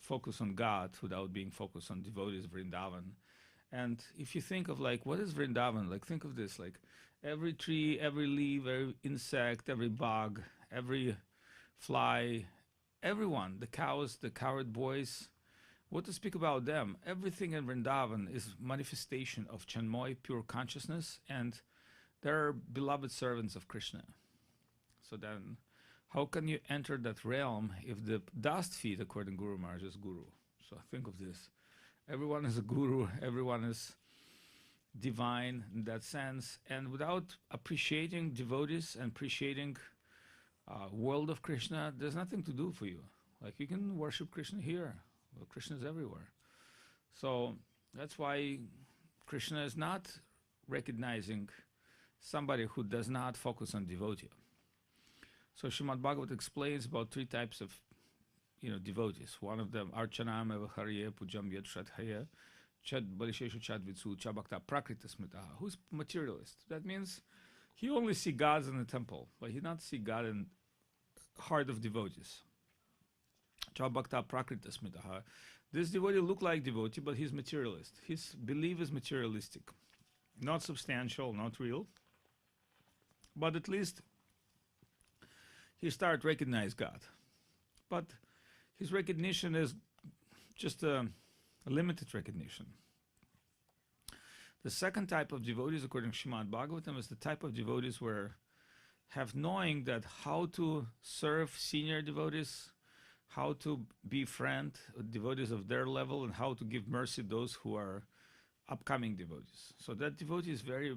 focus on God without being focused on devotees of Vrindavan. And if you think of like, what is Vrindavan? Like, think of this, like every tree, every leaf, every insect, every bug, every fly, everyone, the cows, the cowherd boys, what to speak about them? Everything in Vrindavan is manifestation of Chinmoy, pure consciousness, and they're beloved servants of Krishna. So then, how can you enter that realm if the dust feet, according to Guru Maharaj, is Guru? So think of this. Everyone is a Guru, everyone is divine in that sense, and without appreciating devotees and appreciating world of Krishna, there's nothing to do for you. Like you can worship Krishna here, well, Krishna is everywhere. So that's why Krishna is not recognizing somebody who does not focus on devotee. So Srimad Bhagavatam explains about three types of devotees. One of them, Archanam eva hariye pujam yad shraddhaya chad balisheshu chad vitsu chabhakta prakrita smritaha. Who's materialist? That means he only see gods in the temple, but he not see God in heart of devotees. Chabhakta prakrita smritaha. This devotee look like devotee, but he's materialist. His belief is materialistic, not substantial, not real. But at least he start recognize God. But his recognition is just a limited recognition. The second type of devotees, according to Srimad Bhagavatam, is the type of devotees where have knowing that how to serve senior devotees, how to befriend devotees of their level, and how to give mercy to those who are upcoming devotees. So that devotee is very,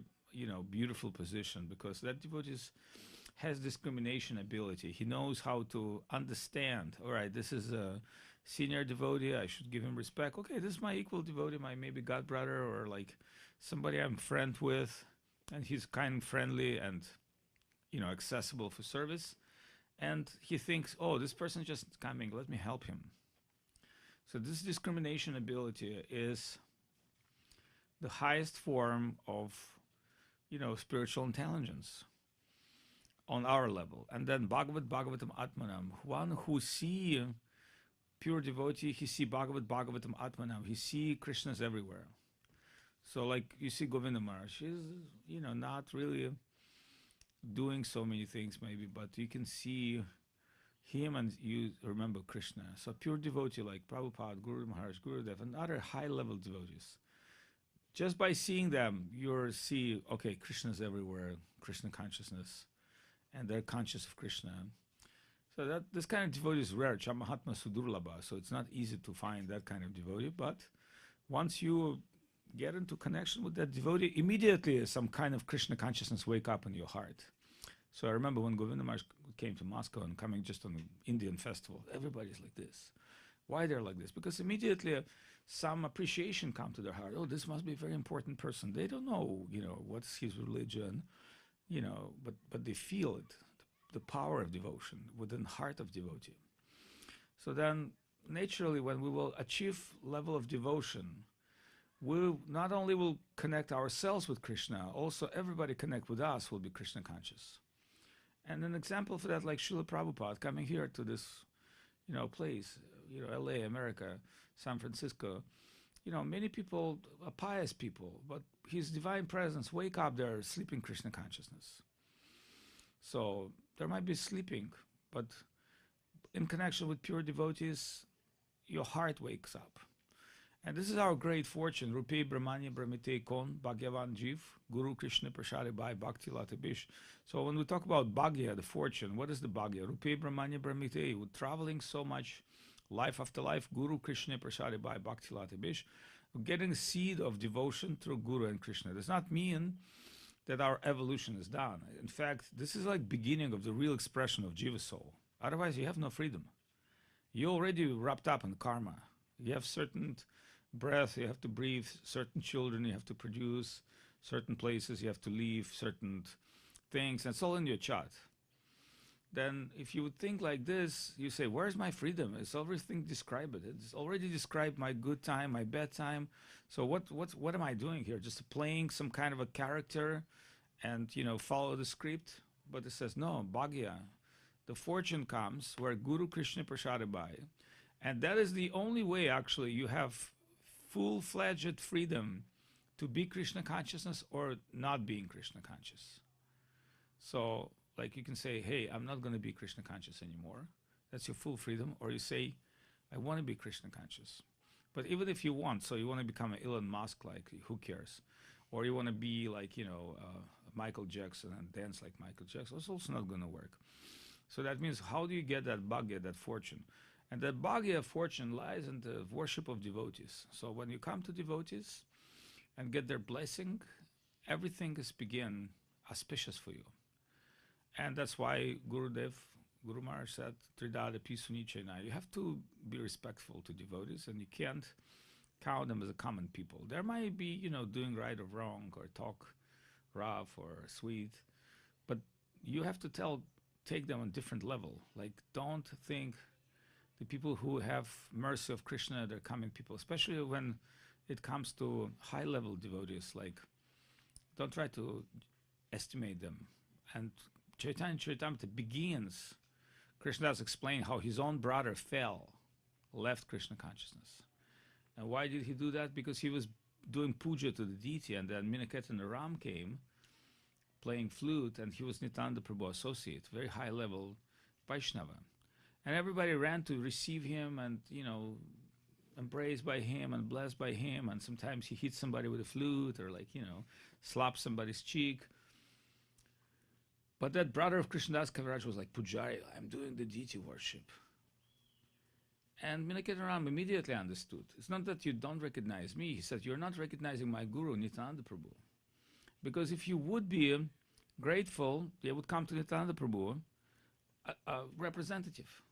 beautiful position, because that devotee has discrimination ability. He knows how to understand, all right, this is a senior devotee, I should give him respect. Okay, this is my equal devotee, my maybe god brother, or like somebody I'm friend with, and he's kind, friendly, and accessible for service. And he thinks, oh, this person just coming, let me help him. So this discrimination ability is the highest form of spiritual intelligence on our level. And then Bhagavatam Atmanam, one who see pure devotee, he see Bhagavatam Atmanam, he see Krishna's everywhere. So like you see Govinda Maharaj, he's not really doing so many things maybe, but you can see him and you remember Krishna. So pure devotee like Prabhupada, Guru Maharaj, Gurudev, and other high level devotees. Just by seeing them, you'll see, okay, Krishna's everywhere, Krishna consciousness, and they're conscious of Krishna. So that this kind of devotee is rare, Chamahatma Sudurlabha, so it's not easy to find that kind of devotee, but once you get into connection with that devotee, immediately some kind of Krishna consciousness wake up in your heart. So I remember when Govinda Maharaj came to Moscow and coming just on the Indian festival, everybody's like this. Why they're like this? Because immediately some appreciation come to their heart. Oh, this must be a very important person. They don't know, what's his religion, but they feel it, the power of devotion within the heart of devotee. So then naturally when we will achieve level of devotion, we not only will connect ourselves with Krishna, also everybody connect with us will be Krishna conscious. And an example for that, like Srila Prabhupada coming here to this, place, LA, America, San Francisco, many people are pious people, but his divine presence wake up their sleeping Krishna consciousness. So there might be sleeping, but in connection with pure devotees, your heart wakes up. And this is our great fortune. Rupi Brahmanya Brahmite Kon, Bhagyavan Jiv, Guru Krishna Prashari Bhai Bhakti Latabish. So when we talk about Bhagya, the fortune, what is the Bhagya? Rupi Brahmanya Brahmite, with traveling so much, life after life, Guru Krishna Prashari Bhai Bhakti Latabish, getting seed of devotion through Guru and Krishna. Does not mean that our evolution is done. In fact, this is like beginning of the real expression of Jiva soul. Otherwise, you have no freedom. You're already wrapped up in karma. You have certain breath, you have to breathe, certain children you have to produce, certain places you have to leave, certain things, and it's all in your chart. Then if you would think like this, you say, where's my freedom? It's everything described. It's already described my good time, my bad time. So what am I doing here? Just playing some kind of a character and, follow the script? But it says, no, Bhagya. The fortune comes where Guru Krishna Prashadabai, And that is the only way, actually, you have full-fledged freedom to be Krishna consciousness or not being Krishna conscious. So, like, you can say, hey, I'm not going to be Krishna conscious anymore. That's your full freedom. Or you say, I want to be Krishna conscious. But even if you want, so you want to become an Elon Musk, like, who cares? Or you want to be like, Michael Jackson and dance like Michael Jackson, it's also not going to work. So that means, how do you get that bhagya, that fortune? And that bhagya of fortune lies in the worship of devotees. So when you come to devotees and get their blessing, everything is begin auspicious for you. And that's why Guru Maharaj said, Tridada Pisunichena. You have to be respectful to devotees, and you can't count them as a common people. There might be, doing right or wrong, or talk rough or sweet, but you have to take them on a different level. Like, don't think the people who have mercy of Krishna, they're common people, especially when it comes to high-level devotees. Like, don't try to estimate them. And Chaitanya Charitamrita begins, Krishnadas explain how his own brother left Krishna consciousness. And why did he do that? Because he was doing puja to the deity, and then Minaketa Ram came playing flute, and he was Nityananda Prabhu associate, very high-level Vaishnava. And everybody ran to receive him and, embraced by him and blessed by him. And sometimes he hit somebody with a flute or slapped somebody's cheek. But that brother of Krishnadas Kaviraj was like, Pujari, I'm doing the deity worship. And Minaketa Ram immediately understood. It's not that you don't recognize me. He said, you're not recognizing my guru, Nityananda Prabhu. Because if you would be grateful, they would come to Nityananda Prabhu, a representative.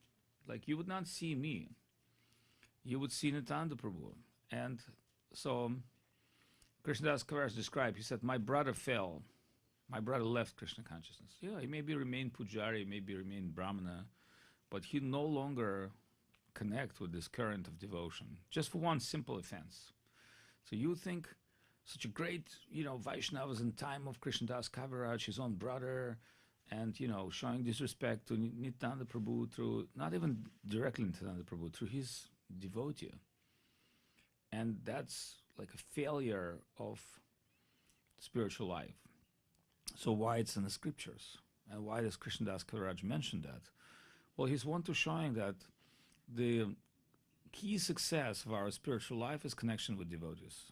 Like, you would not see me. You would see Nityananda Prabhu. And so Krishnadas Kaviraj described, he said, my brother fell. My brother left Krishna consciousness. Yeah, he maybe remained Pujari, maybe remained Brahmana, but he no longer connect with this current of devotion, just for one simple offense. So you think such a great, Vaishnavas in time of Krishnadas Kaviraj, his own brother, and, showing disrespect to Nityananda Prabhu through, not even directly Nityananda Prabhu, through his devotee. And that's like a failure of spiritual life. So why it's in the scriptures? And why does Krishnadas Kaviraj mention that? Well, he's one to showing that the key success of our spiritual life is connection with devotees.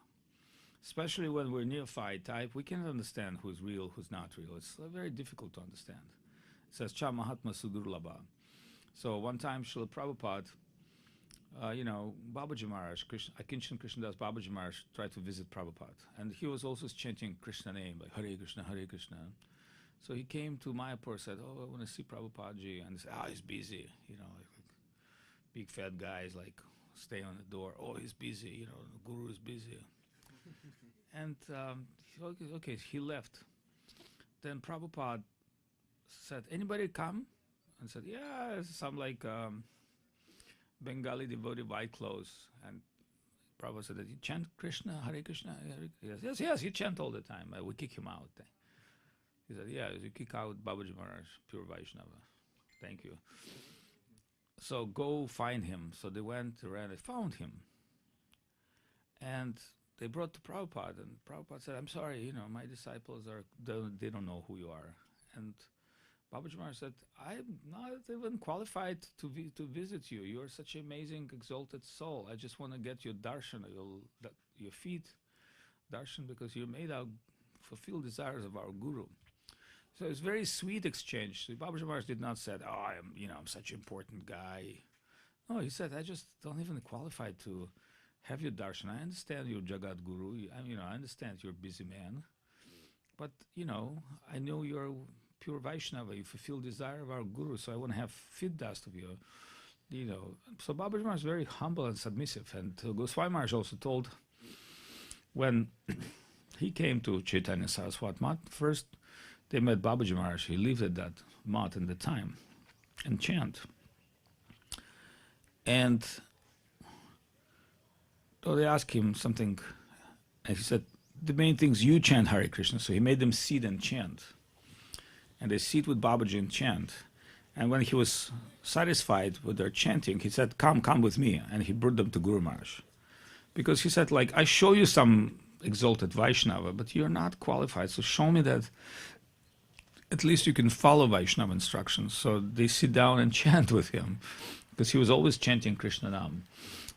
Especially when we're neophyte type, we can't understand who's real, who's not real. It's very difficult to understand. It says, Cha Mahatma Sudurlabha. So one time, Srila Prabhupada, Babaji Maharaj, Akinchan Krishnadas Babaji Maharaj tried to visit Prabhupada. And he was also chanting Krishna name, like Hare Krishna, Hare Krishna. So he came to Mayapur and said, I want to see Prabhupada ji. And he said, he's busy. Big fat guys like stay on the door. Oh, he's busy. The guru is busy. And okay, he left. Then Prabhupada said, anybody come? And said, yeah, some like Bengali devotee, white clothes. And Prabhupada said, you chant Krishna, Hare Krishna? Yes, you chant all the time. We kick him out. He said, yeah, you kick out Babaji Maharaj, pure Vaishnava. Thank you. So go find him. So they went around, they found him. And they brought to Prabhupada, and Prabhupada said, I'm sorry, my disciples they don't know who you are. And Babaji Maharaj said, I'm not even qualified to visit you. You're such an amazing, exalted soul. I just want to get your darshan, your feet darshan, because you're made out fulfill desires of our guru. So it's very sweet exchange. So Babaji Maharaj did not say, I'm such an important guy. No, he said, I just don't even qualify to have your darshan. I understand you're Jagat Guru. I understand you're a busy man. But, I know you're pure Vaishnava. You fulfill desire of our Guru, so I want to have feet dust of you. So Babaji Maharaj is very humble and submissive. And Goswami Maharaj also told, when he came to Chaitanya Saraswat Mat, first they met Babaji Maharaj. He lived at that mat in the time and chant. And so they asked him something, and he said, the main thing is you chant Hare Krishna. So he made them sit and chant. And they sit with Babaji and chant. And when he was satisfied with their chanting, he said, come with me. And he brought them to Guru Maharaj. Because he said, like, I show you some exalted Vaishnava, but you're not qualified. So show me that at least you can follow Vaishnava instructions. So they sit down and chant with him, because he was always chanting Krishna Nam.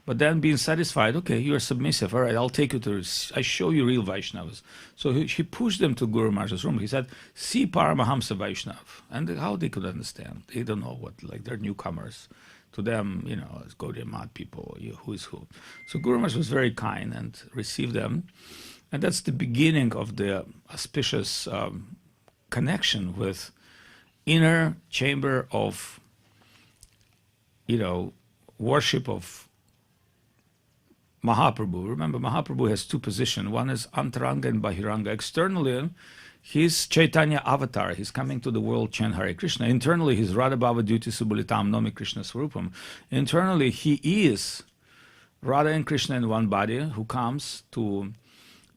But then being satisfied, okay, you are submissive. All right, I'll take you to, I show you real Vaishnavas. So he pushed them to Guru Maharaj's room. He said, see Paramahamsa Vaishnav. And how they could understand? They don't know what, like, they're newcomers. To them, you know, it's Gaudiya Math people, who is who. So Guru Maharaj was very kind and received them. And that's the beginning of the auspicious connection with inner chamber of, you know, worship of Mahaprabhu. Remember, Mahaprabhu has two positions. One is Antaranga and Bahiranga. Externally, he's Chaitanya avatar. He's coming to the world, chant Hare Krishna. Internally, he's Radha Bhava Duty Subulitam Nomi Krishna Swarupam. Internally, he is Radha and Krishna in one body, who comes to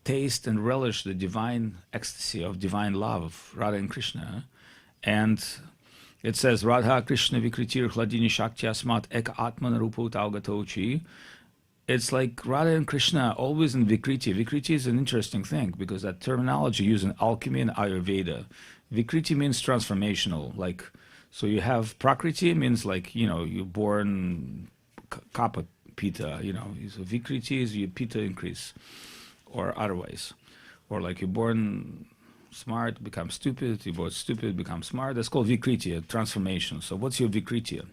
taste and relish the divine ecstasy of divine love of Radha and Krishna. And it says, Radha Krishna Vikritir Hladini Shakti Asmat Eka Atman Rupa Taugatochi. It's like Radha and Krishna always in Vikriti. Vikriti is an interesting thing, because that terminology used in alchemy and Ayurveda. Vikriti means transformational. Like, so you have Prakriti means, like, you know, you're born Kapha Pitta, you know. So Vikriti is your Pitta increase, or otherwise. Or like you're born smart, become stupid, you're born stupid, become smart. That's called Vikriti, transformation. So what's your Vikriti?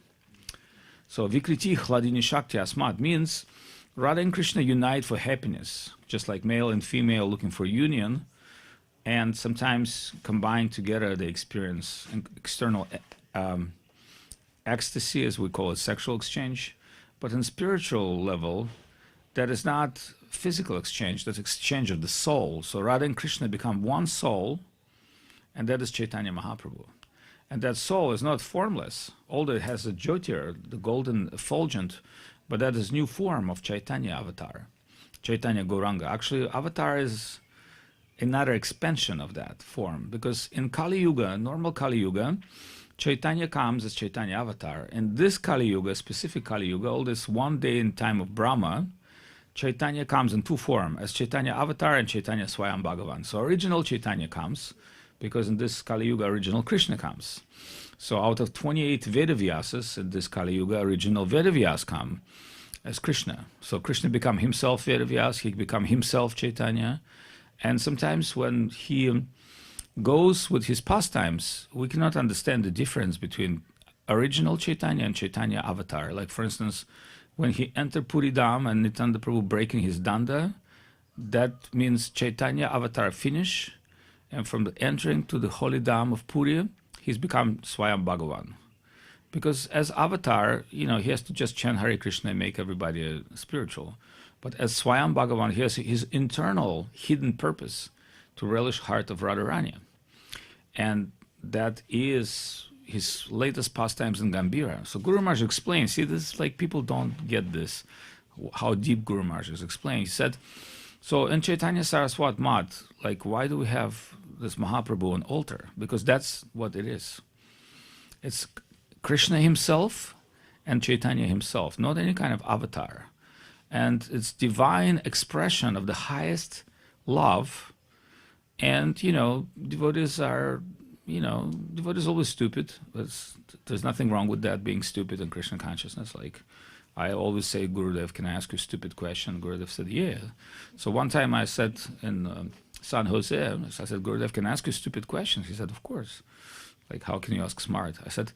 So Vikriti Hladini Shakti Asmat means Radha and Krishna unite for happiness, just like male and female looking for union, and sometimes combined together they experience external ecstasy, as we call it, sexual exchange. But on spiritual level, that is not physical exchange, that's exchange of the soul. So Radha and Krishna become one soul, and that is Chaitanya Mahaprabhu. And that soul is not formless, although it has a jyotir, the golden effulgent, but that is new form of Chaitanya avatar, Chaitanya Gauranga. Actually, avatar is another expansion of that form, because in Kali Yuga, normal Kali Yuga, Chaitanya comes as Chaitanya avatar. In this Kali Yuga, specific Kali Yuga, all this one day in time of Brahma, Chaitanya comes in two forms, as Chaitanya avatar and Chaitanya Swayam Bhagavan. So original Chaitanya comes, because in this Kali Yuga, original Krishna comes. So out of 28 Vedavyasas in this Kali Yuga, original Vedavyas come as Krishna. So Krishna become himself Vedavyas, he become himself Chaitanya. And sometimes when he goes with his pastimes, we cannot understand the difference between original Chaitanya and Chaitanya avatar. Like, for instance, when he entered Puri Dham and Nityananda Prabhu breaking his danda, that means Chaitanya avatar finish. And from the entering to the holy Dham of Puri, he's become Swayam Bhagavan. Because as avatar, you know, he has to just chant Hare Krishna and make everybody spiritual. But as Swayam Bhagavan, he has his internal hidden purpose to relish heart of Radharani. And that is his latest pastimes in Gambhira. So Guru Maharaj explains, see, this is like, people don't get this, how deep Guru Maharaj is explaining. He said, so in Chaitanya Saraswat Mat, like, why do we have this Mahaprabhu on altar? Because that's what it is. It's Krishna himself and Chaitanya himself, not any kind of avatar. And it's divine expression of the highest love. And, you know, devotees are, you know, devotees always stupid. There's nothing wrong with that, being stupid in Krishna consciousness. Like, I always say, Gurudev, can I ask you a stupid question? Gurudev said, yeah. So one time I said in San Jose, I said, Gurudev, can I ask you a stupid question? He said, of course. Like, how can you ask smart? I said,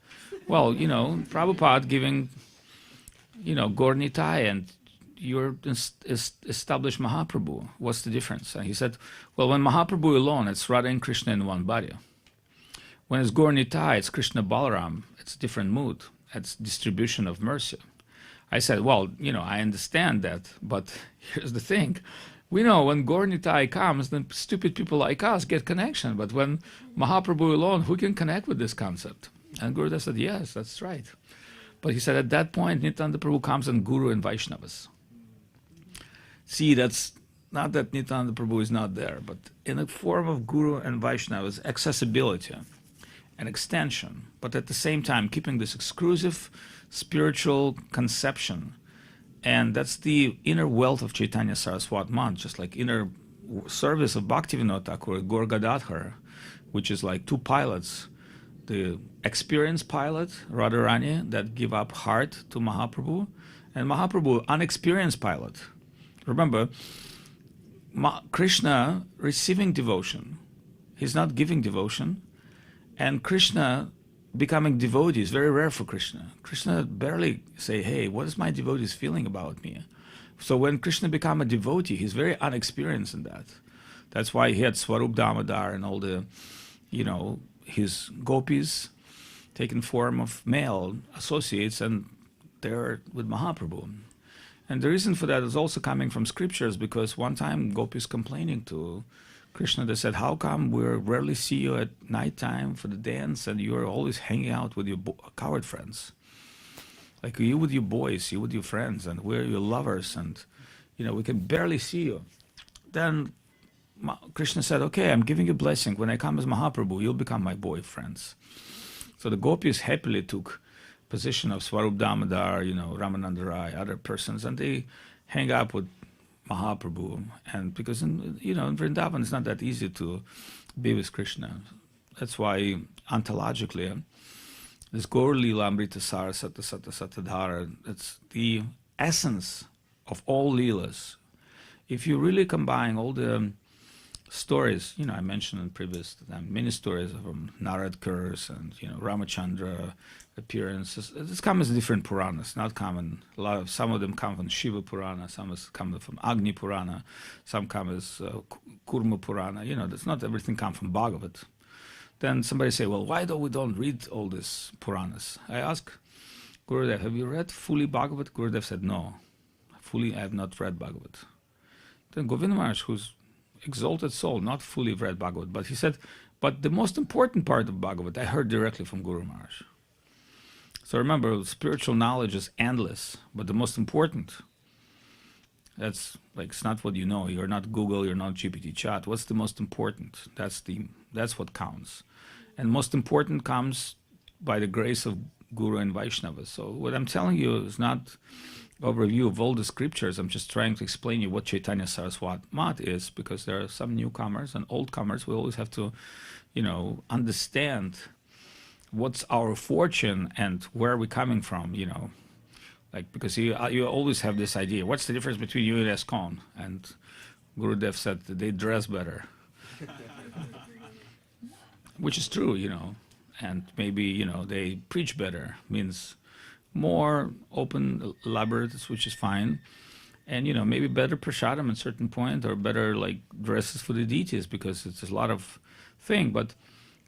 well, you know, Prabhupada giving, you know, Gaur Nitai, and you're established Mahaprabhu. What's the difference? And he said, well, when Mahaprabhu alone, it's Radha and Krishna in one body. When it's Gaur Nitai, it's Krishna Balaram. It's a different mood. It's distribution of mercy. I said, well, you know, I understand that, but here's the thing. We know when Gaur Nitai comes, then stupid people like us get connection. But when Mahaprabhu alone, who can connect with this concept? And Gurudev said, yes, that's right. But he said, at that point, Nityananda Prabhu comes and Guru and Vaishnavas. See, that's not that Nityananda Prabhu is not there, but in the form of Guru and Vaishnavas, accessibility. an extension, but at the same time keeping this exclusive spiritual conception. And that's the inner wealth of Chaitanya Saraswat Mat, just like inner service of Bhaktivinoda Thakur, Gaur Gadadhar, which is like two pilots. The experienced pilot, Radharani, that give up heart to Mahaprabhu, and Mahaprabhu, unexperienced pilot. Remember, Krishna receiving devotion, he's not giving devotion, and Krishna becoming devotee is very rare for Krishna. Krishna barely say, hey, what is my devotees feeling about me? So when Krishna become a devotee, he's very unexperienced in that. That's why he had Swarup Damodar and all the, his gopis taken form of male associates, and they're with Mahaprabhu. And the reason for that is also coming from scriptures, because one time gopis complaining to Krishna, they said, how come we rarely see you at nighttime for the dance and you're always hanging out with your coward friends? Like you with your boys, you with your friends, and we're your lovers, and we can barely see you. Then Krishna said, okay, I'm giving you blessing. When I come as Mahaprabhu, you'll become my boyfriends. So the gopis happily took position of Swarup Damodar, Ramananda Rai, other persons, and they hang up with Mahaprabhu. And because in Vrindavan it's not that easy to be with Krishna. That's why ontologically this Gaur Leela Amrita Sara Sata Sata Satadhara, that's the essence of all Leelas. If you really combine all the stories, I mentioned in previous time, many stories from Narad curse and Ramachandra appearances. This comes in different Puranas, not common. Some of them come from Shiva Purana, some come from Agni Purana, some come as Kurma Purana. That's not everything come from Bhagavat. Then somebody say, well, why don't we read all these Puranas? I ask Gurudev, have you read fully Bhagavat? Gurudev said, no, fully I have not read Bhagavat. Then Govinda Maharaj, who's exalted soul, not fully read Bhagavat, but he said, but the most important part of Bhagavat I heard directly from Guru Maharaj. So remember, spiritual knowledge is endless, but the most important, that's like, it's not what you know. You're not Google, you're not GPT chat. What's the most important? That's what counts. And most important comes by the grace of Guru and Vaishnava. So what I'm telling you is not overview of all the scriptures. I'm just trying to explain you what Chaitanya Saraswat Mat is, because there are some newcomers and old comers. We always have to, understand what's our fortune and where we're coming from, like, because you always have this idea, what's the difference between you and ISKCON? And Gurudev said that they dress better, which is true, and maybe, they preach better, means more open, elaborate, which is fine. And, maybe better prasadam at a certain point, or better, like, dresses for the deities, because it's a lot of thing. But,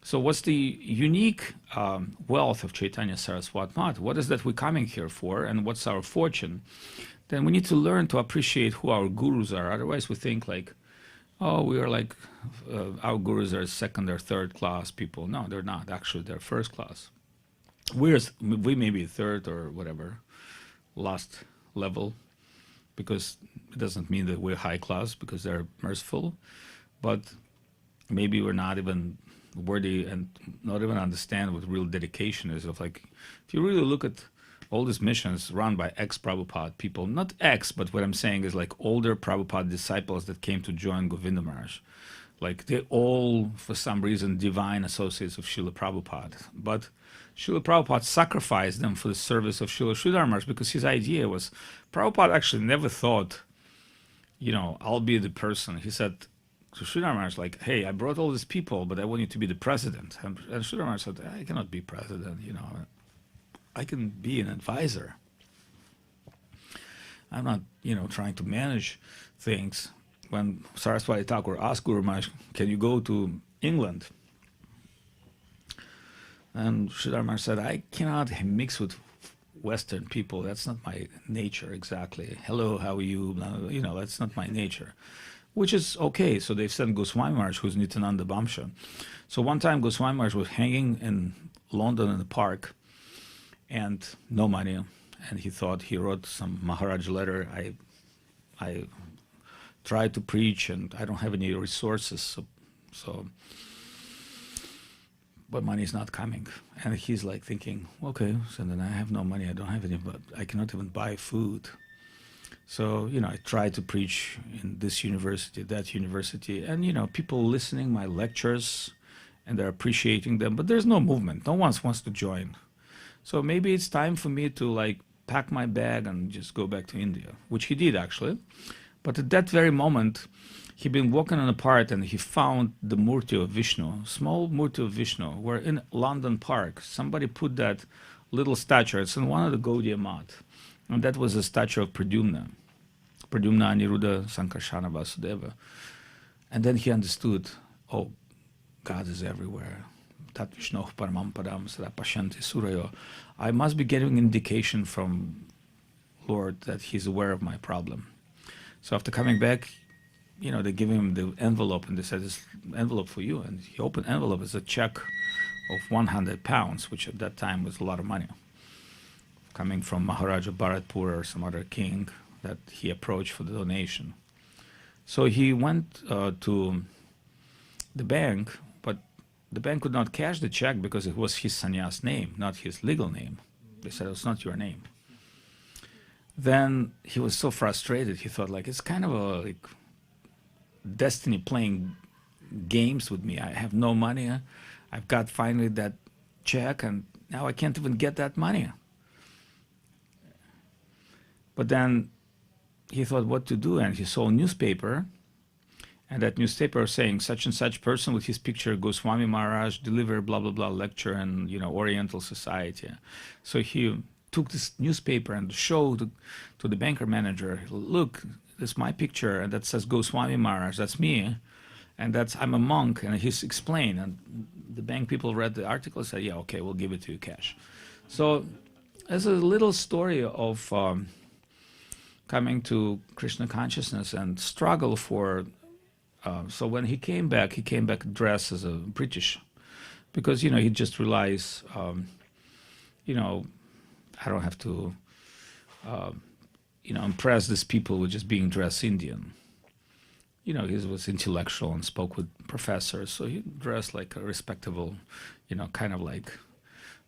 so what's the unique wealth of Chaitanya Saraswat Mat? What is that we're coming here for, and what's our fortune? Then we need to learn to appreciate who our gurus are. Otherwise we think like, oh, we are like, our gurus are second or third class people. No, they're not. Actually, they're first class. We may be third or whatever, last level, because it doesn't mean that we're high class, because they're merciful, but maybe we're not even worthy and not even understand what real dedication is. Of like, if you really look at all these missions run by ex-Prabhupada people, not ex, but what I'm saying is like older Prabhupada disciples that came to join Govinda Maharaj. Like they all, for some reason, divine associates of Srila Prabhupada. But Srila Prabhupada sacrificed them for the service of Srila Sridhar Maharaj, because his idea was, Prabhupada actually never thought, I'll be the person. He said to Sridhar Maharaj, like, hey, I brought all these people, but I want you to be the president. And Sridhar Maharaj said, I cannot be president, I can be an advisor. I'm not, trying to manage things. When Saraswati Thakur asked Guru Maharaj, can you go to England? And Sridhar Maharaj said, I cannot mix with Western people. That's not my nature exactly. Hello, how are you? That's not my nature. Which is okay. So they sent Goswami Maharaj, who's Nityananda Bamsha. So one time Goswami Maharaj was hanging in London in the park, and no money. And he thought, he wrote some Maharaj letter. I tried to preach and I don't have any resources. So but money's not coming. And he's like thinking, okay, so then I have no money, I don't have any, but I cannot even buy food. So, I try to preach in this university, that university, and, people listening my lectures, and they're appreciating them, but there's no movement. No one wants to join. So maybe it's time for me to like pack my bag and just go back to India, which he did actually. But at that very moment, he'd been walking on a path and he found the Murti of Vishnu, small Murti of Vishnu, where in London Park, somebody put that little statue. It's in one of the Gaudiya Math. And that was a statue of Pradyumna, Aniruddha, Sankarsana, Vasudeva. And then he understood, oh, God is everywhere. Tat Vishnoh Paramam Padam Sada Pashanti Surayo. I must be getting indication from Lord that he's aware of my problem. So after coming back, they give him the envelope and they said, this envelope for you. And he opened the envelope. It's a check of 100 pounds, which at that time was a lot of money, coming from Maharaj of Bharatpur or some other king that he approached for the donation. So he went to the bank, but the bank could not cash the check because it was his sannyas name, not his legal name. They said, it's not your name. Then he was so frustrated, he thought like, it's kind of a like destiny playing games with me. I have no money. I've got finally that check and now I can't even get that money. But then he thought what to do, and he saw a newspaper, and that newspaper was saying such and such person with his picture, Goswami Maharaj, deliver blah, blah, blah lecture in, Oriental Society. So he took this newspaper and showed to the banker manager, look, this is my picture, and that says Goswami Maharaj, that's me, and I'm a monk, and he's explained, and the bank people read the article and said, yeah, okay, we'll give it to you cash. So as a little story of coming to Krishna consciousness and struggle for, so when he came back dressed as a British, because, he just realized, I don't have to, impress these people with just being dressed Indian. He was intellectual and spoke with professors, so he dressed like a respectable, kind of like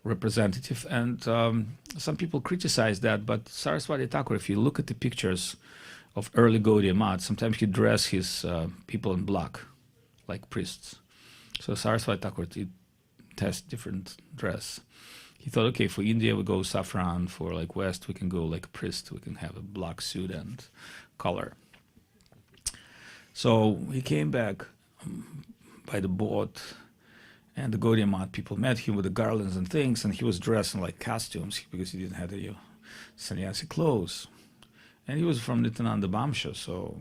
representative. And some people criticize that, but Saraswati Thakur, if you look at the pictures of early Gaudiya Math, sometimes he dressed his people in black, like priests. So Saraswati Thakur did test different dress. He thought, okay, for India we go saffron, for like West we can go like a priest, we can have a black suit and collar. So he came back by the boat, and the Gaudiya Math people met him with the garlands and things, and he was dressed in like costumes because he didn't have the sannyasi clothes. And he was from Nityananda Bamsha, so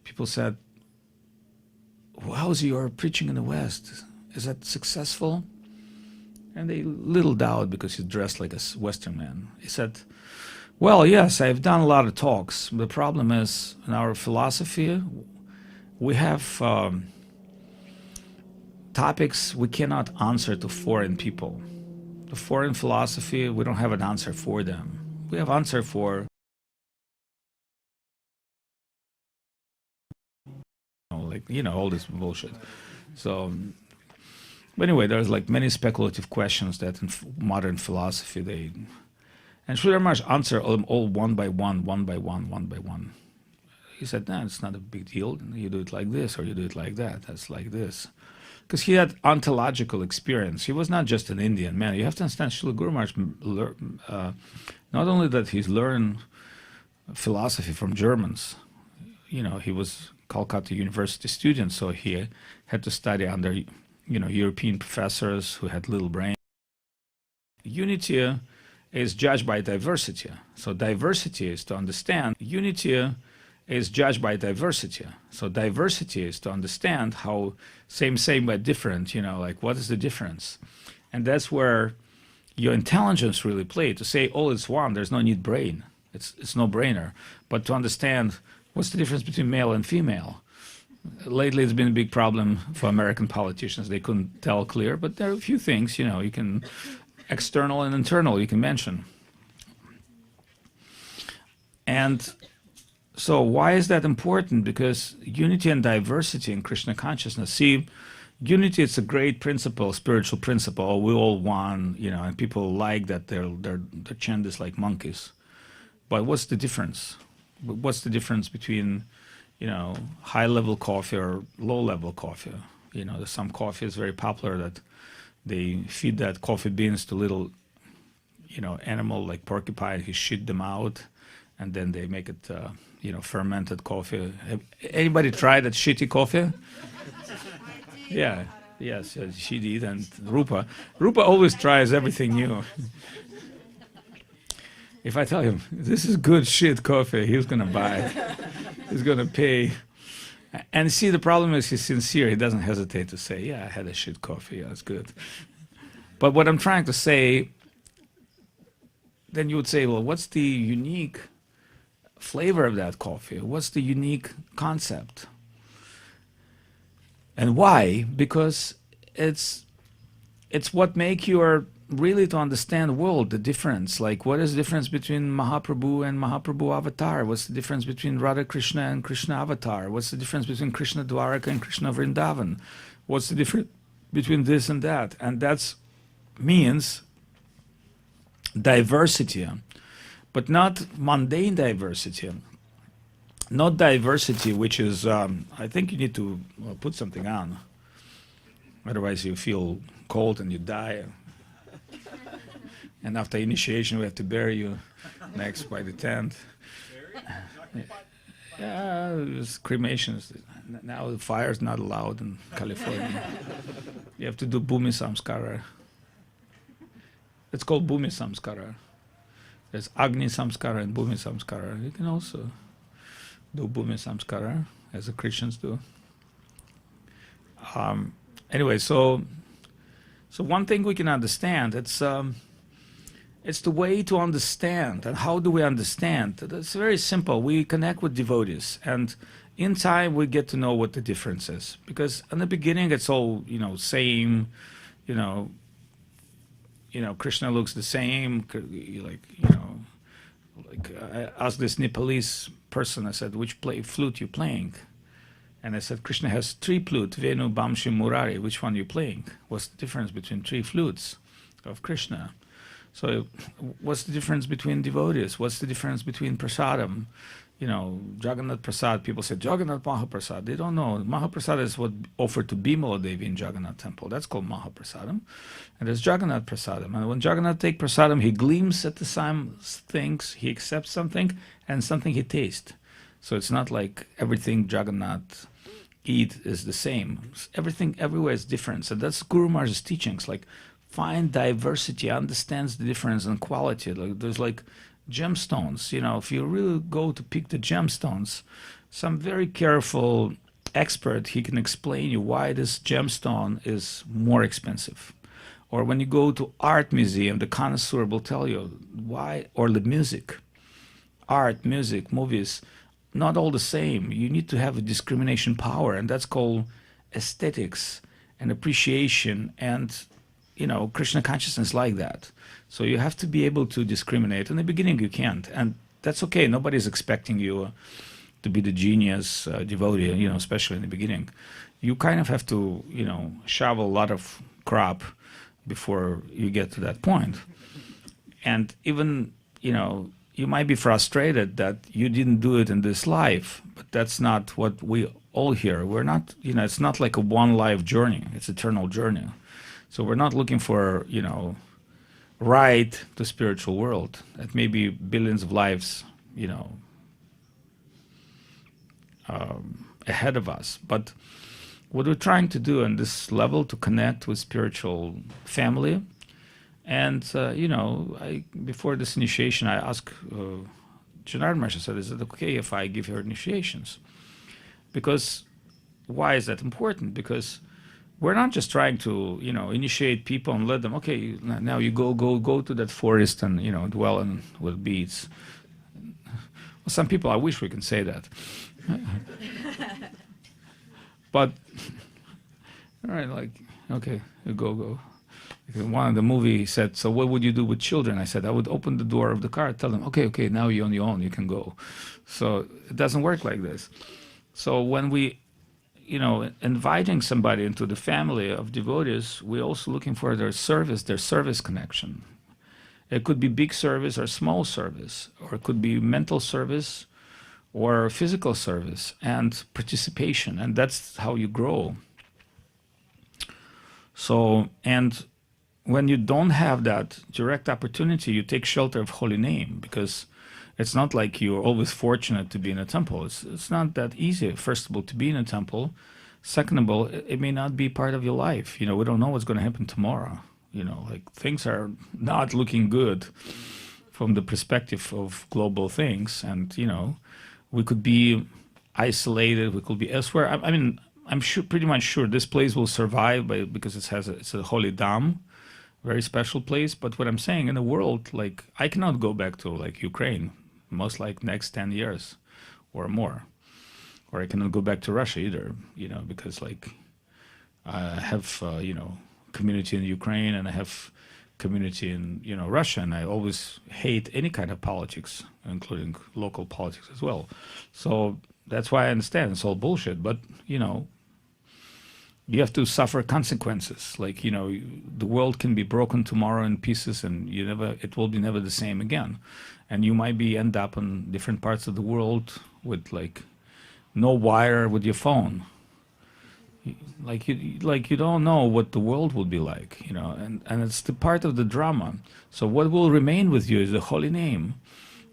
people said, well, how's your preaching in the West? Is that successful? And they little doubt because he's dressed like a Western man. He said, well, yes, I've done a lot of talks. The problem is, in our philosophy, we have topics we cannot answer to foreign people. The foreign philosophy, we don't have an answer for them. We have answer for all this bullshit. So, but anyway, there's like many speculative questions that in modern philosophy and Srila Maharaj answered all one by one. He said, no, it's not a big deal. You do it like this, or you do it like that. That's like this. Because he had ontological experience. He was not just an Indian man. You have to understand, Srila Guru Maharaj, not only that he's learned philosophy from Germans, he was Calcutta University student, so he had to study under, European professors who had little brain. Unity is judged by diversity. So diversity is to understand. Unity is judged by diversity. So diversity is to understand how same but different, like what is the difference? And that's where your intelligence really play. To say all is one, there's no need brain. It's no brainer. But to understand what's the difference between male and female. Lately, it's been a big problem for American politicians. They couldn't tell clear, but there are a few things, you can, external and internal, you can mention. And so why is that important? Because unity and diversity in Krishna consciousness, see, Unity is a great principle, spiritual principle. We all one, and people like that their chant is like monkeys. But what's the difference? What's the difference between, high-level coffee or low-level coffee? There's some coffee is very popular that they feed that coffee beans to little, animal like porcupine. He shit them out, and then they make it, fermented coffee. Anybody tried that shitty coffee? Yeah. Yes, she did, and Rupa always tries everything new. If I tell him this is good shit coffee, he's gonna buy it. He's gonna pay. And see, the problem is he's sincere. He doesn't hesitate to say, "Yeah, I had a shit coffee. Yeah, it's good." But what I'm trying to say, then you would say, "Well, what's the unique flavor of that coffee? What's the unique concept?" And why? Because it's what make you really to understand the world, the difference. Like, what is the difference between Mahaprabhu and Mahaprabhu Avatar? What's the difference between Radha Krishna and Krishna Avatar? What's the difference between Krishna Dwaraka and Krishna Vrindavan? What's the difference between this and that? And that means diversity, but not mundane diversity. Not diversity, which is, I think you need to put something on. Otherwise you feel cold and you die. And after initiation, we have to bury you next by the tent. Yeah, it's cremations. Now the fire is not allowed in California. You have to do Bhumi Samskara. It's called Bhumi Samskara. There's Agni Samskara and Bhumi Samskara. You can also do Bhumi Samskara, as the Christians do. Anyway, so one thing we can understand, it's the way to understand. And how do we understand? It's very simple. We connect with devotees, and in time we get to know what the difference is. Because in the beginning it's all, same, Krishna looks the same, I asked this Nepalese person, I said, which flute you playing? And I said, Krishna has 3 flutes, Venu, Bamshi, Murari. Which one you playing? What's the difference between 3 flutes of Krishna? So what's the difference between devotees? What's the difference between prasadam? Jagannath Prasad, people say Jagannath Mahaprasad. They don't know. Mahaprasad is what offered to Bimal Devi in Jagannath temple. That's called Mahaprasadam. And there's Jagannath Prasadam. And when Jagannath take prasadam, he gleams at the same things, he accepts something, and something he tastes. So it's not like everything Jagannath eat is the same. Everything everywhere is different. So that's Guru Maharaj's teachings. Like, find diversity, understands the difference in quality. Like, there's like gemstones. If you really go to pick the gemstones, some very careful expert, he can explain you why this gemstone is more expensive. Or when you go to art museum, the connoisseur will tell you why. Or the music, art, music, movies, not all the same. You need to have a discrimination power, and that's called aesthetics and appreciation. And Krishna consciousness like that. So you have to be able to discriminate. In the beginning you can't, and that's okay. Nobody's expecting you to be the genius devotee, especially in the beginning. You kind of have to, shovel a lot of crap before you get to that point. And even, you might be frustrated that you didn't do it in this life, but that's not what we all hear. We're not, it's not like a one life journey. It's eternal journey. So we're not looking for, right to spiritual world. That may be billions of lives, ahead of us. But what we're trying to do on this level to connect with spiritual family. And, before this initiation, I asked Janardhan Maharaj, I said, is it okay if I give her initiations? Because, why is that important? Because we're not just trying to, initiate people and let them, okay, now you go to that forest and, dwell in with beads. Well, some people, I wish we can say that. But, all right, like, okay, go. One of the movie said, so what would you do with children? I said, I would open the door of the car, tell them, okay, now you're on your own, you can go. So it doesn't work like this. So when we, inviting somebody into the family of devotees, we're also looking for their service connection. It could be big service or small service, or it could be mental service or physical service and participation, and that's how you grow. So, and when you don't have that direct opportunity, you take shelter of holy name, because it's not like you're always fortunate to be in a temple. It's not that easy, first of all, to be in a temple. Second of all, it may not be part of your life. We don't know what's going to happen tomorrow. Like things are not looking good from the perspective of global things. And, we could be isolated, we could be elsewhere. I mean, I'm pretty much sure this place will survive because it's a holy dham, very special place. But what I'm saying, in the world, like, I cannot go back to like Ukraine, most like next 10 years or more. Or I cannot go back to Russia either, because like I have, community in Ukraine, and I have community in, Russia, and I always hate any kind of politics, including local politics as well. So that's why I understand it's all bullshit, but, you have to suffer consequences. Like, the world can be broken tomorrow in pieces, and it will be never the same again. And you might end up in different parts of the world with like no wire with your phone. Like you don't know what the world will be like, and it's the part of the drama. So what will remain with you is the holy name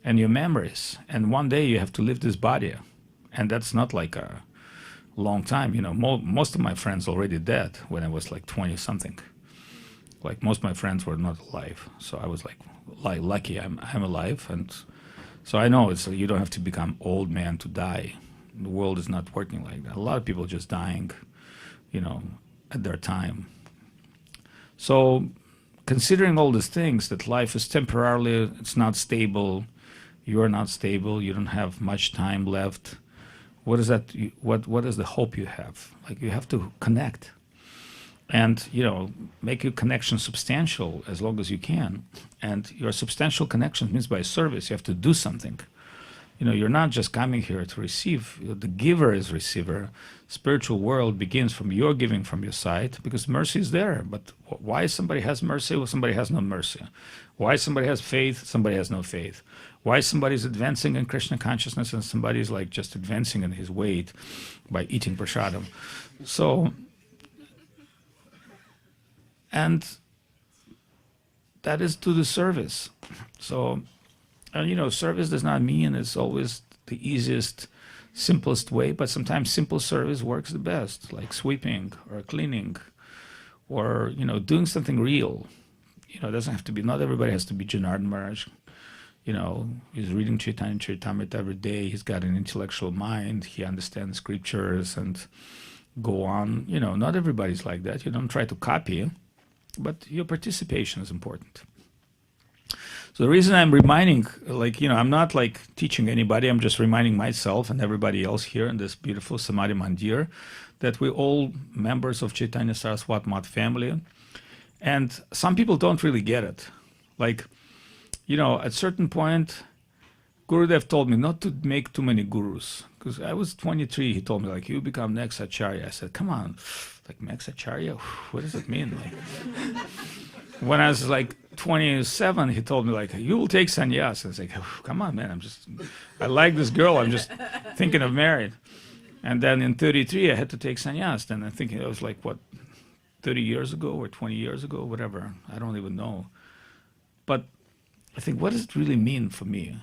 and your memories. And one day you have to leave this body, and that's not like a long time. Most of my friends already dead when I was like 20 something. Like most of my friends were not alive, so I was like lucky I'm alive. And so I know you don't have to become old man to die. The world is not working like that. A lot of people just dying, at their time. So considering all these things, that life is temporarily, it's not stable, you are not stable, you don't have much time left. What is that? What is the hope you have? Like, you have to connect, and make your connection substantial as long as you can. And your substantial connection means by service. You have to do something. You're not just coming here to receive. The giver is receiver. Spiritual world begins from your giving from your side, because mercy is there. But why somebody has mercy or somebody has no mercy? Why somebody has faith, somebody has no faith? Why somebody is advancing in Krishna consciousness and somebody is like just advancing in his weight by eating prasadam? So, and that is to the service. So, and service does not mean it's always the easiest, simplest way, but sometimes simple service works the best, like sweeping or cleaning, or doing something real. It doesn't have to be, not everybody has to be Janardhan Maharaj. He's reading Chaitanya Charitamrita every day. He's got an intellectual mind. He understands scriptures and go on. Not everybody's like that. You don't try to copy, but your participation is important. So the reason I'm reminding, I'm not like teaching anybody. I'm just reminding myself and everybody else here in this beautiful Samadhi Mandir that we're all members of Chaitanya Saraswat Mat family. And some people don't really get it. Like, at certain point, Gurudev told me not to make too many gurus. Because I was 23, he told me, like, you become next Acharya. I said, come on, like, next Acharya? What does it mean? Like, when I was like 27, he told me, like, you will take sannyas. I was like, come on, man, I like this girl, I'm just thinking of marriage. And then in 33, I had to take sannyas. Then I think it was like, what, 30 years ago or 20 years ago, whatever. I don't even know. But I think, what does it really mean for me?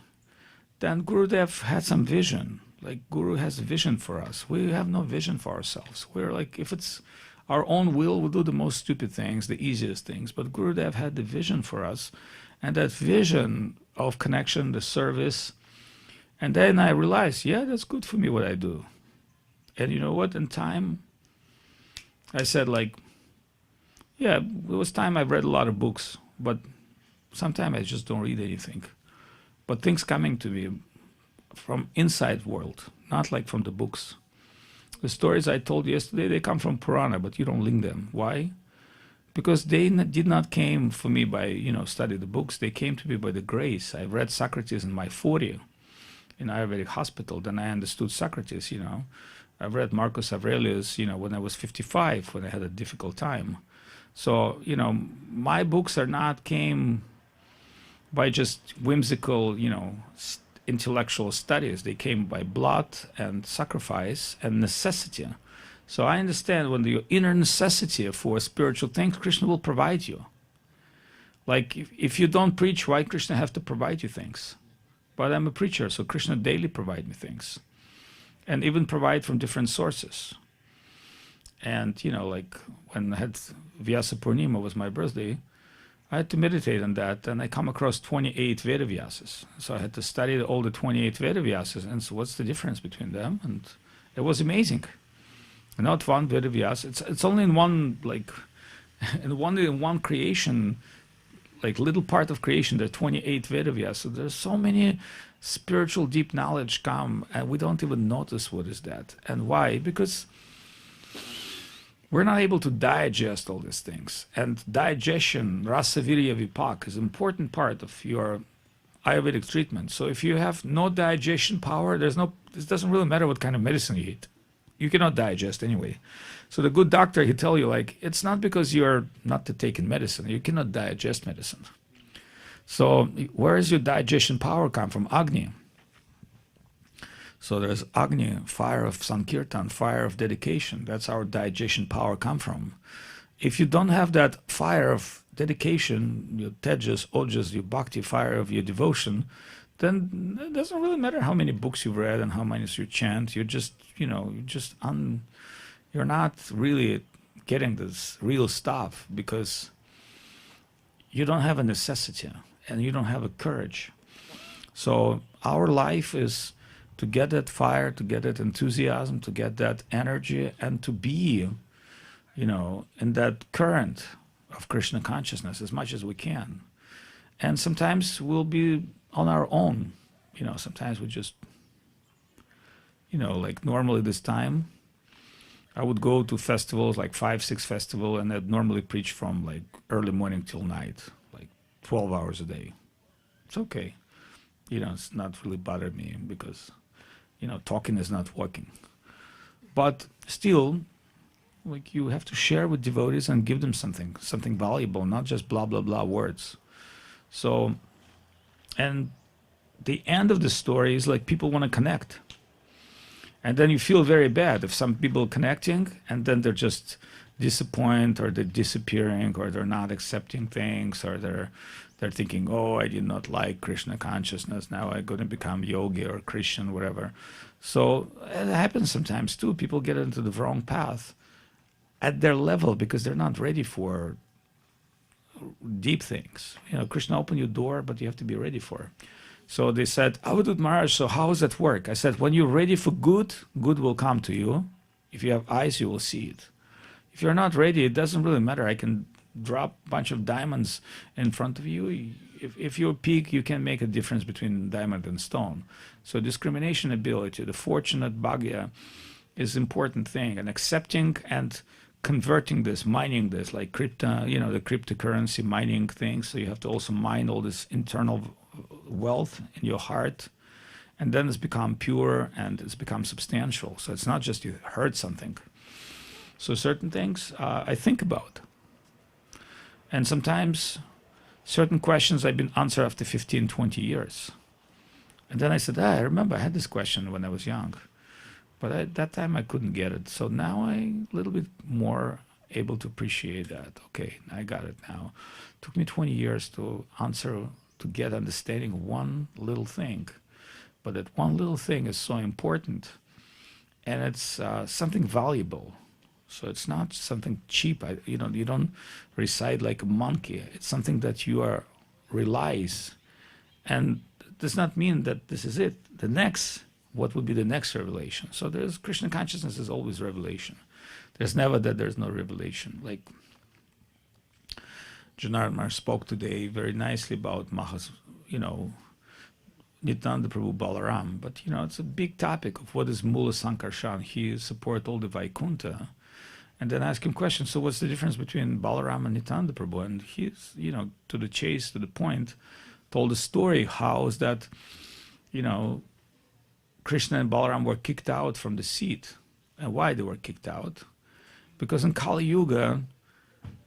Then Gurudev had some vision. Like, Guru has a vision for us. We have no vision for ourselves. We're like, if it's our own will, we'll do the most stupid things, the easiest things. But Gurudev had the vision for us. And that vision of connection, the service. And then I realized, yeah, that's good for me what I do. And you know what? In time, I said, like, yeah, it was time I've read a lot of books, but sometimes I just don't read anything. But things coming to me from inside world, not like from the books. The stories I told yesterday, they come from Purana, but you don't link them. Why? Because they did not came for me by, study the books. They came to me by the grace. I read Socrates in my 40 in Ayurvedic hospital. Then I understood Socrates, I've read Marcus Aurelius, when I was 55, when I had a difficult time. So, my books came by just whimsical, intellectual studies. They came by blood and sacrifice and necessity. So I understand when the inner necessity for spiritual things, Krishna will provide you. Like if you don't preach, why Krishna have to provide you things? But I'm a preacher, so Krishna daily provide me things. And even provide from different sources. And, like when I had Vyasa Purnima was my birthday, I had to meditate on that, and I come across 28 Vedavyasas. So I had to study all the 28 Vedavyasas, and so what's the difference between them? And it was amazing. Not one Vedavyasa. It's only in one, like, in one creation, like little part of creation, there are 28 Vedavyasas. So there's so many spiritual deep knowledge come, and we don't even notice what is that. And why? Because we're not able to digest all these things. And digestion, rasa virya vipak, is an important part of your Ayurvedic treatment. So if you have no digestion power, it doesn't really matter what kind of medicine you eat. You cannot digest anyway. So the good doctor, he tell you, like, it's not because you're not taking medicine. You cannot digest medicine. So where does your digestion power come from? Agni. So there's Agni, fire of Sankirtan, fire of dedication. That's our digestion power come from. If you don't have that fire of dedication, your tejas, ojas, your bhakti, fire of your devotion, then it doesn't really matter how many books you've read and how many you chant. You're just, you're not really getting this real stuff because you don't have a necessity and you don't have a courage. So our life is to get that fire, to get that enthusiasm, to get that energy, and to be, in that current of Krishna consciousness as much as we can. And sometimes we'll be on our own. Sometimes we just, like normally this time, I would go to festivals, like 5-6 festivals, and I'd normally preach from like early morning till night, like 12 hours a day. It's okay. It's not really bothered me because, talking is not working. But still, like you have to share with devotees and give them something valuable, not just blah, blah, blah words. So, and the end of the story is like people want to connect. And then you feel very bad if some people connecting and then they're just disappointed or they're disappearing or they're not accepting things or they're thinking, oh, I did not like Krishna consciousness. Now I'm going to become yogi or Christian, whatever. So it happens sometimes too. People get into the wrong path at their level because they're not ready for deep things. Krishna opened your door, but you have to be ready for it. So they said, Avadhut Maharaj, so how does that work? I said, when you're ready for good, good will come to you. If you have eyes, you will see it. If you're not ready, it doesn't really matter. I can drop a bunch of diamonds in front of you. If you're pig, you can make a difference between diamond and stone. So discrimination ability, the fortunate bhagya, is an important thing. And accepting and converting this, mining this, like crypto, the cryptocurrency mining things. So you have to also mine all this internal wealth in your heart, and then it's become pure and it's become substantial. So it's not just you heard something. So certain things I think about, and sometimes certain questions I've been answered after 15-20 years, and then I said, I remember I had this question when I was young, but at that time I couldn't get it. So now I'm a little bit more able to appreciate that. Okay, I got it now. It took me 20 years to answer, to get understanding of one little thing, but that one little thing is so important, and it's something valuable. So it's not something cheap. You don't recite like a monkey. It's something that you are realize, and does not mean that this is it. The next, what would be the next revelation? So there's Krishna consciousness is always revelation. There's never that there's no revelation. Like Janardhan Maharaj spoke today very nicely about Nityananda Prabhu Balaram, but it's a big topic of what is Mula Sankarshan. He support all the Vaikuntha, and then ask him questions. So what's the difference between Balaram and Nityananda Prabhu? And he's to the chase, to the point, told a story how is that Krishna and Balaram were kicked out from the seat And why they were kicked out? Because in Kali Yuga,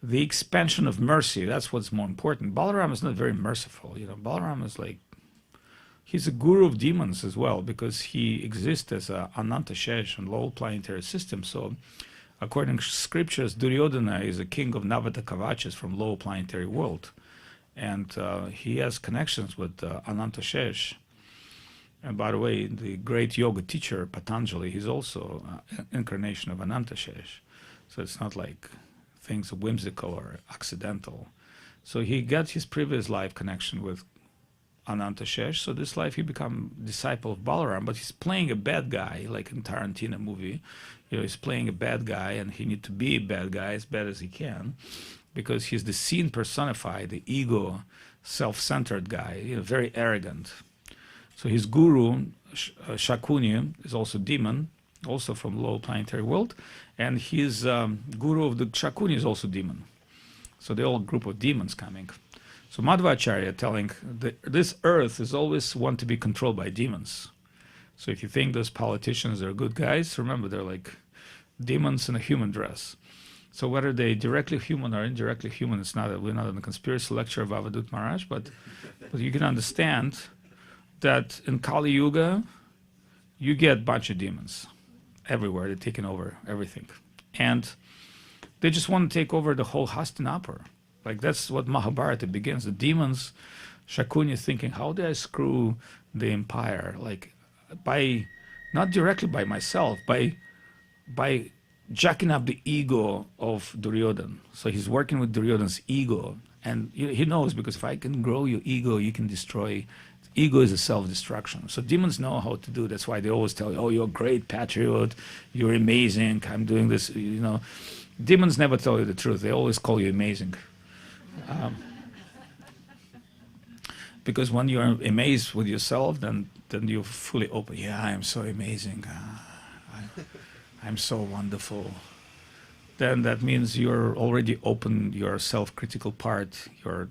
the expansion of mercy, that's what's more important. Balaram is not very merciful. Balaram is like, he's a guru of demons as well, because he exists as a Ananta Shesh in low planetary system. So according to scriptures, Duryodhana is a king of Navata Kavachas from low planetary world. And he has connections with Ananta Shesh. And by the way, the great yoga teacher, Patanjali, he's also an incarnation of Ananta Shesh. So it's not like things whimsical or accidental. So he got his previous life connection with Ananta Shesh. So this life he become disciple of Balaram, but he's playing a bad guy, like in Tarantino movie. He's playing a bad guy, and he need to be a bad guy as bad as he can, because he's the scene personified, the ego, self-centered guy, very arrogant. So his guru, Shakuni, is also demon, also from low planetary world, and his guru of the Shakuni is also demon. So they're all a group of demons coming. So Madhvacharya telling that this earth is always want to be controlled by demons. So if you think those politicians are good guys, remember they're like demons in a human dress. So whether they directly human or indirectly human, it's not. We're not in the conspiracy lecture of Avadhut Maharaj, but you can understand that in Kali Yuga, you get a bunch of demons everywhere. They're taking over everything, and they just want to take over the whole Hastinapur. Like that's what Mahabharata begins. The demons, Shakuni is thinking, how do I screw the empire? Like by not directly by myself, by jacking up the ego of Duryodhana. So he's working with Duryodhana's ego, and he knows, because if I can grow your ego, you can destroy. Ego is a self-destruction. So demons know how to do. That's why they always tell you, "Oh, you're a great patriot. You're amazing. I'm doing this." Demons never tell you the truth. They always call you amazing. Because when you're amazed with yourself, then you're fully open. Yeah, I'm so amazing. I'm so wonderful. Then that means you're already open your self-critical part. Your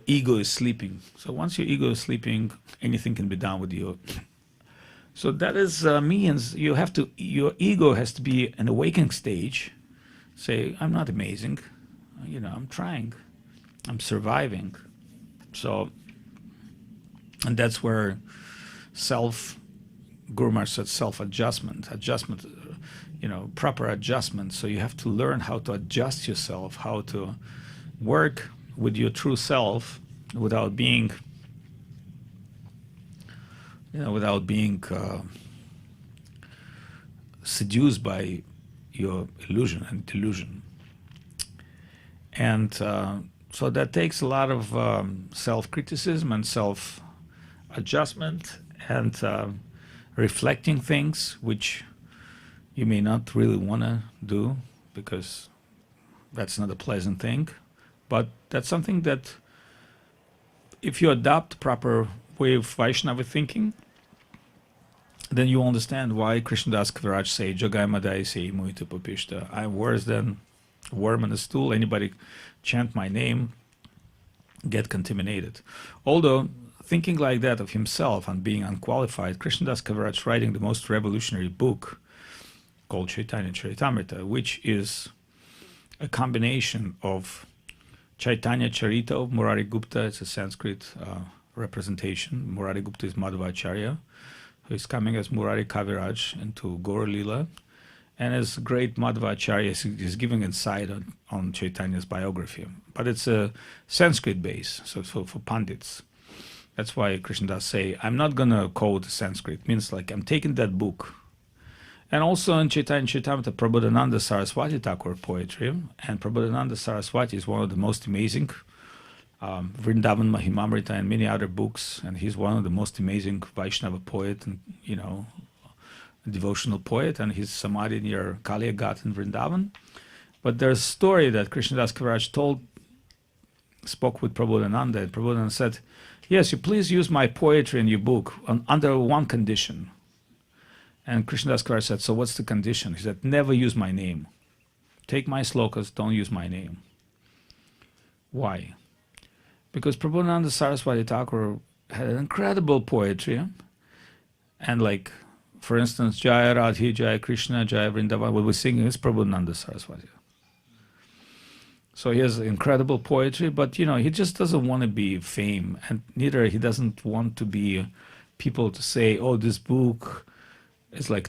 ego is sleeping. So once your ego is sleeping, anything can be done with you. So that is means your ego has to be an awakening stage. Say, I'm not amazing. I'm trying. I'm surviving. So, and that's where Guru Maharaj said self-adjustment, proper adjustment. So you have to learn how to adjust yourself, how to work with your true self without being, seduced by your illusion and delusion. And so that takes a lot of self-criticism and self-adjustment and reflecting things which you may not really want to do, because that's not a pleasant thing. But that's something that if you adopt proper way of Vaishnava thinking, then you understand why Krishnadas Kaviraj say, Jogai Madai say Muita Papishta. I'm worse than a worm in a stool. Anybody chant my name, get contaminated. Although thinking like that of himself and being unqualified, Krishnadas Kaviraj writing the most revolutionary book called Chaitanya Charitamrita, which is a combination of Chaitanya Charita of Murari Gupta. It's a Sanskrit representation. Murari Gupta is Madhvacharya, who is coming as Murari Kaviraj into Gaur Lila. And as great Madhvacharya, he's giving insight on Chaitanya's biography. But it's a Sanskrit base, so for Pandits. That's why Krishnadas say, I'm not going to quote Sanskrit. It means like I'm taking that book. And also in Chaitanya Charitamrita, Prabodhananda Saraswati Thakur poetry. And Prabodhananda Saraswati is one of the most amazing, Vrindavan Mahimamrita and many other books. And he's one of the most amazing Vaishnava poet, and devotional poet. And he's samadhi near Kaliya Ghat in Vrindavan. But there's a story that Krishnadas Kaviraj spoke with Prabodhananda. And Prabodhananda said, yes, you please use my poetry in your book under one condition. And Krishnadas Kaviraj said, so what's the condition? He said, never use my name. Take my slokas, don't use my name. Why? Because Prabodhananda Saraswati Thakur had an incredible poetry and like for instance, Jaya Radhi, Jaya Krishna, Jaya Vrindavan, what we're singing is Prabhupada Saraswati. So he has incredible poetry, but he just doesn't want to be fame, and neither he doesn't want to be people to say, oh, this book is like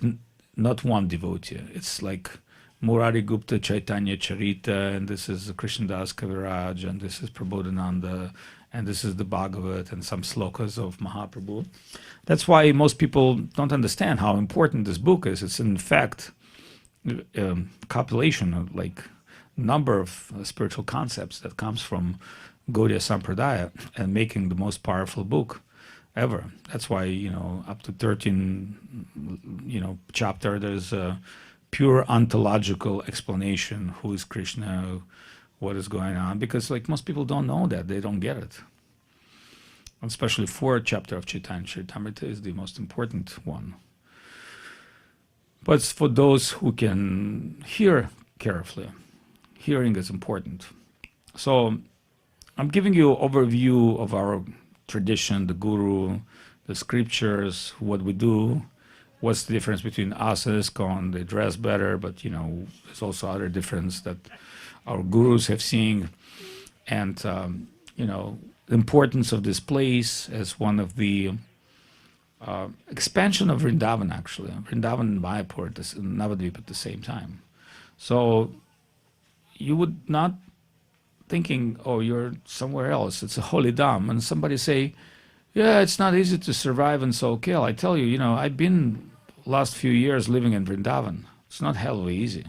not one devotee. It's like Murari Gupta Chaitanya Charita, and this is Krishnadas Kaviraj, and this is Prabodhananda, and this is the Bhagavad, and some slokas of Mahaprabhu. That's why most people don't understand how important this book is. It's in fact compilation of like number of spiritual concepts that comes from Gaudiya Sampradaya and making the most powerful book ever. That's why, up to 13, chapter, there's a pure ontological explanation. Who is Krishna? What is going on? Because like most people don't know that. They don't get it. Especially 4th chapter of Chaitanya Charitamrita is the most important one. But it's for those who can hear carefully. Hearing is important. So I'm giving you an overview of our tradition, the guru, the scriptures, what we do, what's the difference between us and ISKCON. They dress better, but there's also other difference that our gurus have seen. And the importance of this place as one of the expansion of Vrindavan, actually. Vrindavan and Mayapur, Navadvip at the same time. So you would not thinking, oh, you're somewhere else. It's a holy dham. And somebody say, yeah, it's not easy to survive in Soquel. I tell you, I've been last few years living in Vrindavan. It's not hell of easy.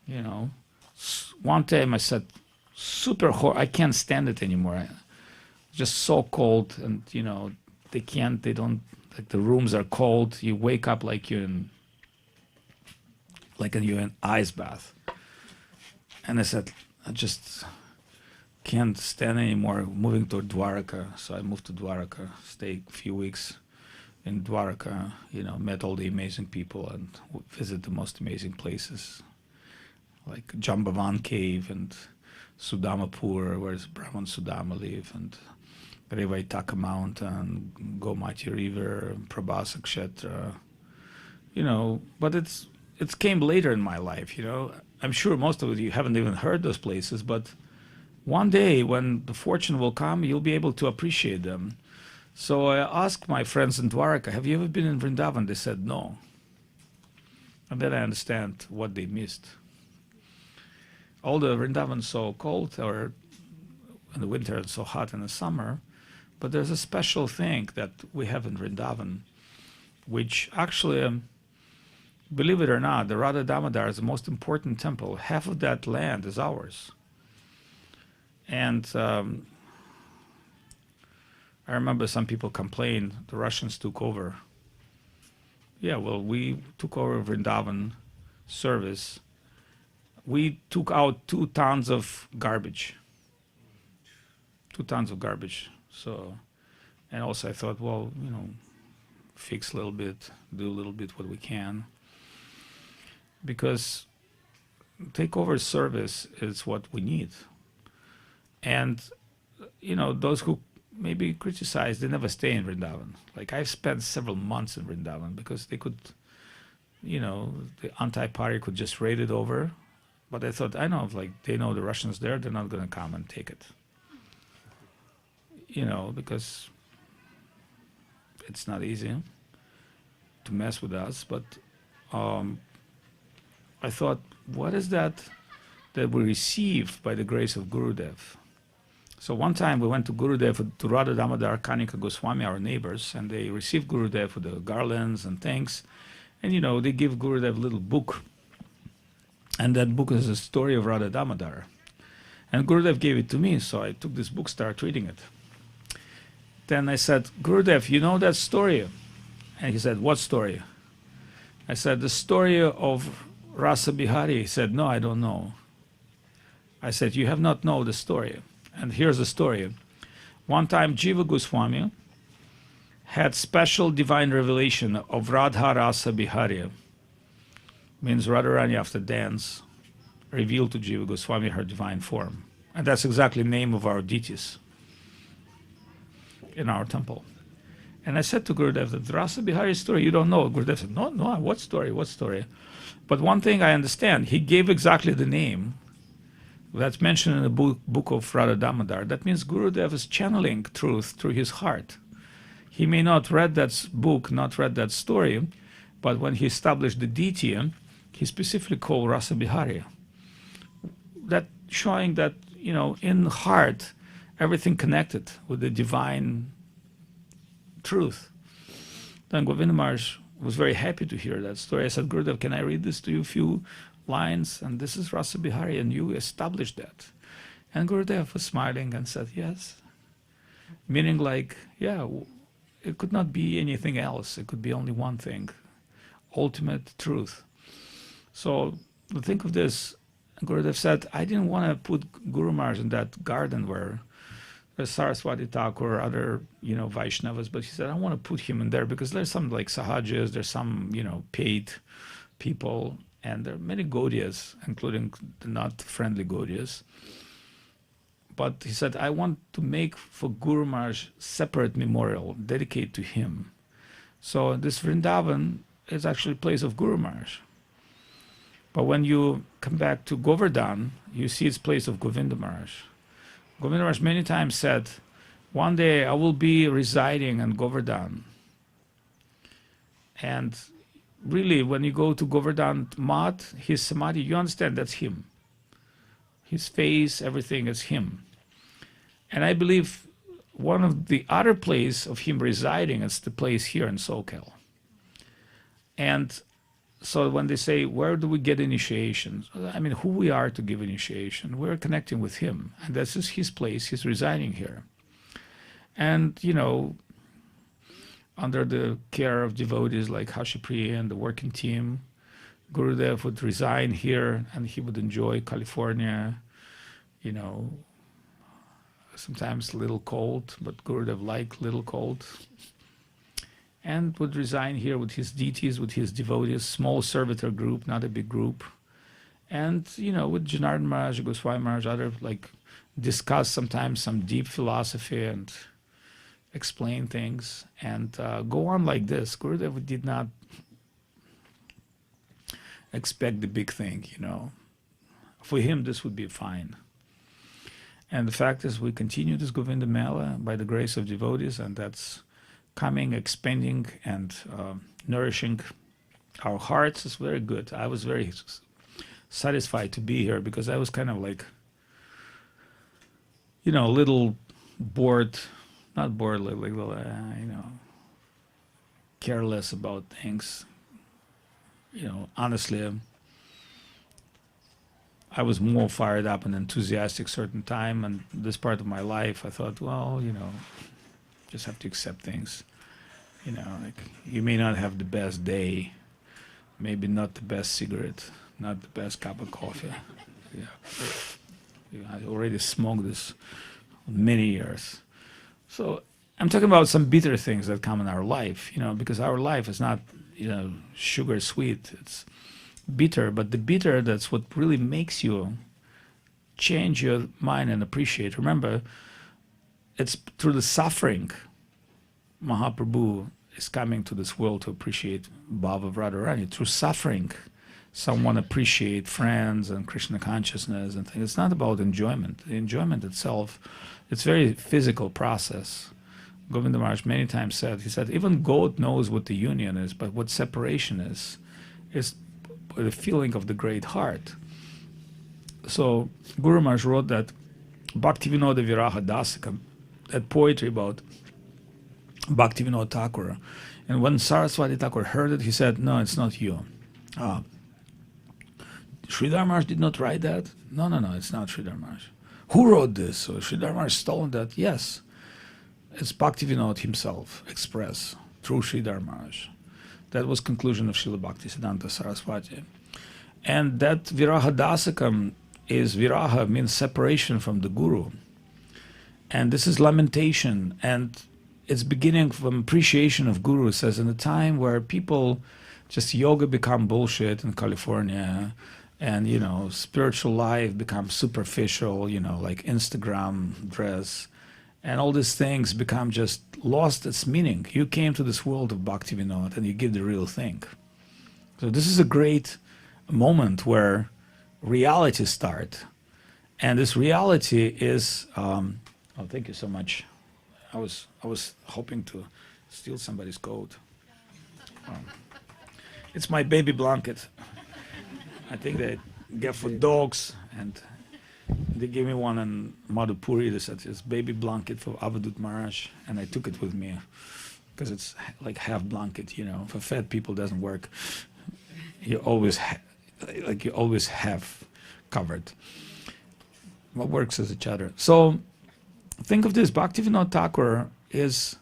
One time I said, super hot. I can't stand it anymore. Just so cold, and they don't, like the rooms are cold. You wake up like you're in ice bath. And I said, I just can't stand anymore moving to Dwarka. So I moved to Dwarka, stayed a few weeks in Dwarka, met all the amazing people and visit the most amazing places, like Jambavan Cave and Sudamapur, where Brahman Sudama live, and Revaitaka Mountain, Gomati River, Prabhasa Kshetra, but it came later in my life, I'm sure most of you haven't even heard those places, but one day when the fortune will come, you'll be able to appreciate them. So I asked my friends in Dwarka, have you ever been in Vrindavan? They said no. And then I understand what they missed. All the Vrindavan so cold, or in the winter it's so hot in the summer, but there's a special thing that we have in Vrindavan, which actually, believe it or not, the Radha Damodar is the most important temple. Half of that land is ours. And I remember some people complained the Russians took over. Yeah, well, we took over Vrindavan service. We took out 2 tons of garbage. 2 tons of garbage. So, and also I thought, well, fix a little bit, do a little bit what we can. Because takeover service is what we need. And, those who maybe criticize, they never stay in Vrindavan. Like I've spent several months in Vrindavan because they could, the anti-party could just raid it over. But I thought, I know, they know the Russians there, they're not going to come and take it. Because it's not easy to mess with us. But I thought, what is that we receive by the grace of Gurudev? So one time we went to Gurudev, to Radha Damodar, Kanika Goswami, our neighbors, and they received Gurudev with the garlands and things. And they give Gurudev a little book. And that book is a story of Radha Damodar. And Gurudev gave it to me, so I took this book, started reading it. Then I said, Gurudev, you know that story? And he said, what story? I said, the story of Rasa Bihari. He said, no, I don't know. I said, you have not known the story. And here's the story. One time, Jiva Goswami had special divine revelation of Radha Rasa Bihari. Means Radharani after dance revealed to Jiva Goswami her divine form. And that's exactly the name of our deities in our temple. And I said to Gurudev, the Rasa Bihari story, you don't know. Gurudev said, no, what story, what story? But one thing I understand, he gave exactly the name that's mentioned in the book of Radha Damodar. That means Gurudev is channeling truth through his heart. He may not read that book, not read that story, but when he established the deity, he specifically called Rasa Bihari. That showing that, in heart, everything connected with the divine truth. Then Govinda Maharaj was very happy to hear that story. I said, Gurudev, can I read this to you, a few lines? And this is Rasa Bihari, and you established that. And Gurudev was smiling and said, yes. Meaning like, yeah, it could not be anything else. It could be only one thing, ultimate truth. So think of this. Gurudev said, I didn't want to put Guru Maharaj in that garden where there's Saraswati Thakur, other, Vaishnavas, but he said, I want to put him in there because there's some like Sahajas, there's some, paid people, and there are many Gaudiyas, including the not friendly Gaudiyas. But he said, I want to make for Guru Maharaj separate memorial, dedicate to him. So this Vrindavan is actually a place of Guru Maharaj. But when you come back to Govardhan, you see its place of Govinda Maharaj. Govinda Maharaj many times said, one day I will be residing in Govardhan. And really, when you go to Govardhan Mat, his samadhi, you understand that's him. His face, everything is him. And I believe one of the other place of him residing is the place here in Soquel. And so when they say, where do we get initiation? I mean, who we are to give initiation? We're connecting with him. And this is his place. He's residing here. And, under the care of devotees like Hashipriya and the working team, Gurudev would resign here and he would enjoy California, sometimes a little cold, but Gurudev liked little cold. And would resign here with his deities, with his devotees, small servitor group, not a big group. And, with Janardhan Maharaj, Goswami Maharaj, other, discuss sometimes some deep philosophy and explain things and go on like this. Gurudev did not expect the big thing, For him, this would be fine. And the fact is, we continue this Govinda Mela by the grace of devotees, and that's coming, expanding, and nourishing our hearts is very good. I was very satisfied to be here because I was kind of like, a little bored, not bored, careless about things. Honestly, I was more fired up and enthusiastic certain time, and this part of my life, I thought, well, just have to accept things. You may not have the best day, maybe not the best cigarette, not the best cup of coffee. I already smoked this many years. So I'm talking about some bitter things that come in our life, because our life is not, sugar sweet. It's bitter, but the bitter, that's what really makes you change your mind and appreciate. Remember, it's through the suffering Mahaprabhu is coming to this world to appreciate Bhava of Radharani. Through suffering, someone appreciate friends and Krishna consciousness and things. It's not about enjoyment. The enjoyment itself, it's very physical process. Govinda Maharaj many times said, he said, even goat knows what the union is, but what separation is the feeling of the great heart. So Guru Maharaj wrote that Bhaktivinoda Viraha Dasakam, that poetry about Bhaktivinoda Thakur. And when Saraswati Thakur heard it, he said, no, it's not you. Sridhar Maharaj did not write that? No, it's not Sridhar Maharaj. Who wrote this? So Sridhar Maharaj stolen that? Yes. It's Bhaktivinoda himself, expressed through Sridhar Maharaj. That was conclusion of Srila Bhaktisiddhanta Saraswati. And that Viraha Dasakam is, Viraha means separation from the Guru. And this is lamentation, and it's beginning from appreciation of Guru. It says in a time where people, just yoga become bullshit in California, and spiritual life becomes superficial, like Instagram dress, and all these things become just lost its meaning. You came to this world of Bhakti Vinod and you give the real thing. So this is a great moment where reality starts. And this reality is, oh, thank you so much. I was hoping to steal somebody's coat. It's my baby blanket. I think they get for dogs, and they gave me one in Madhupuri. They said it's baby blanket for Avadhut Maharaj, and I took it with me because it's like half blanket. You know, for fat people, it doesn't work. You always have covered. What works is each other. So think of this: Bhaktivinoda Thakur is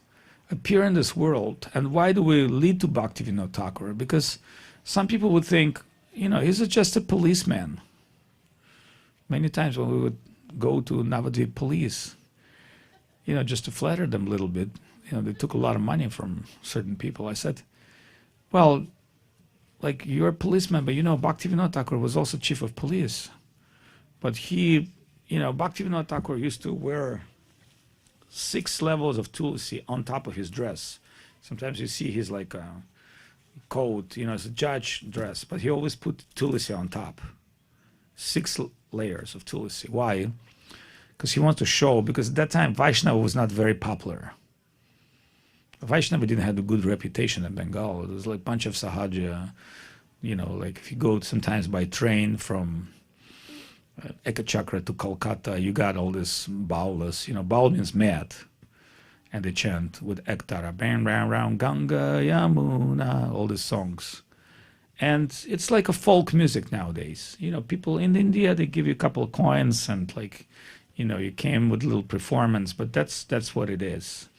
appear in this world, and why do we lead to Bhaktivinoda Thakur? Because some people would think, you know, he's just a policeman. Many times when we would go to Navadvip police, you know, just to flatter them a little bit, you know, they took a lot of money from certain people. I said, well, like, you're a policeman, but you know, Bhaktivinoda Thakur was also chief of police. But he, you know, Bhaktivinoda Thakur used to wear 6 levels of tulsi on top of his dress. Sometimes you see his like coat, you know, it's a judge dress, but he always put tulsi on top. 6 layers of tulsi. Why? Because he wants to show, because at that time Vaishnava was not very popular. Vaishnava didn't have a good reputation in Bengal. It was like a bunch of sahaja, you know, like if you go sometimes by train from Ekachakra to Kolkata, you got all this baulas, you know, baul means mad. And they chant with Ektara, bang, bang, round, Ganga, Yamuna, all these songs. And it's like a folk music nowadays. You know, people in India, they give you a couple of coins and like, you know, you came with a little performance, but that's what it is.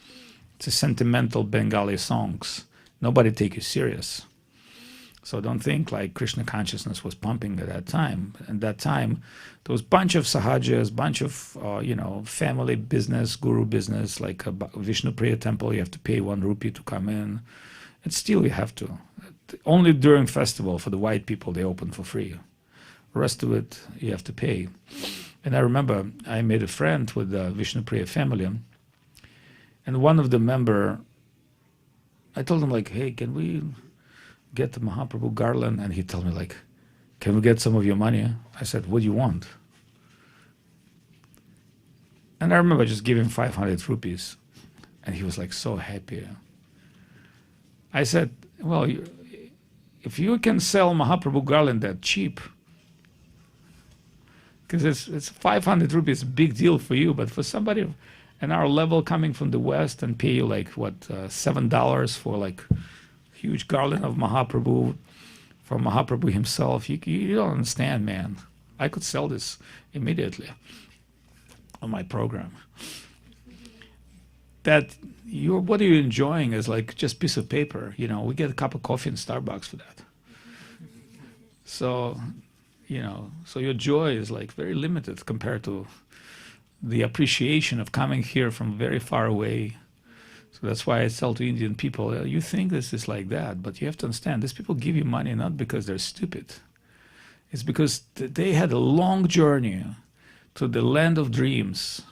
It's a sentimental Bengali songs. Nobody take you serious. So don't think like Krishna consciousness was pumping at that time. At that time, there was a bunch of sahajas, bunch of, you know, family business, guru business, like a Vishnu Priya temple, you have to pay 1 rupee to come in. And still you have to. Only during festival for the white people, they open for free. The rest of it, you have to pay. And I remember I made a friend with the Vishnu Priya family. And one of the member, I told him like, hey, can we get the Mahaprabhu garland? And he told me like, can we get some of your money? I said, what do you want? And I remember just giving 500 rupees. And he was like so happy. I said, well, if you can sell Mahaprabhu garland that cheap, because it's 500 rupees, a big deal for you, but for somebody in our level coming from the West and pay you like, what, $7 for like huge garland of Mahaprabhu, from Mahaprabhu himself, you don't understand, man. I could sell this immediately on my program. That what are you enjoying is like just piece of paper. You know, we get a cup of coffee in Starbucks for that. So, you know, so your joy is like very limited compared to the appreciation of coming here from very far away. So that's why I tell to Indian people, you think this is like that, but you have to understand, these people give you money not because they're stupid. It's because they had a long journey to the land of dreams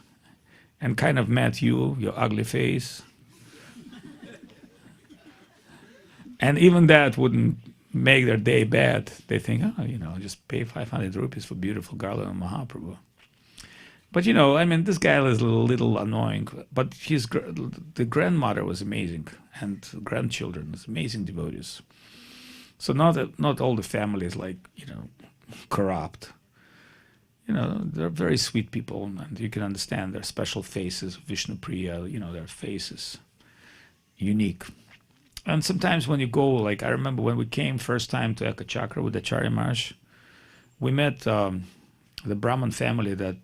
and kind of met you, your ugly face. And even that wouldn't make their day bad. They think, oh, you know, just pay 500 rupees for beautiful garland of Mahaprabhu. But, you know, I mean, this guy is a little annoying, but the grandmother was amazing, and grandchildren was amazing devotees. So not all the family is like, you know, corrupt. You know, they're very sweet people, and you can understand their special faces, Vishnu Priya, you know, their faces, unique. And sometimes when you go, like I remember when we came first time to Ekachakra with Acharya Maharaj, we met the Brahmin family that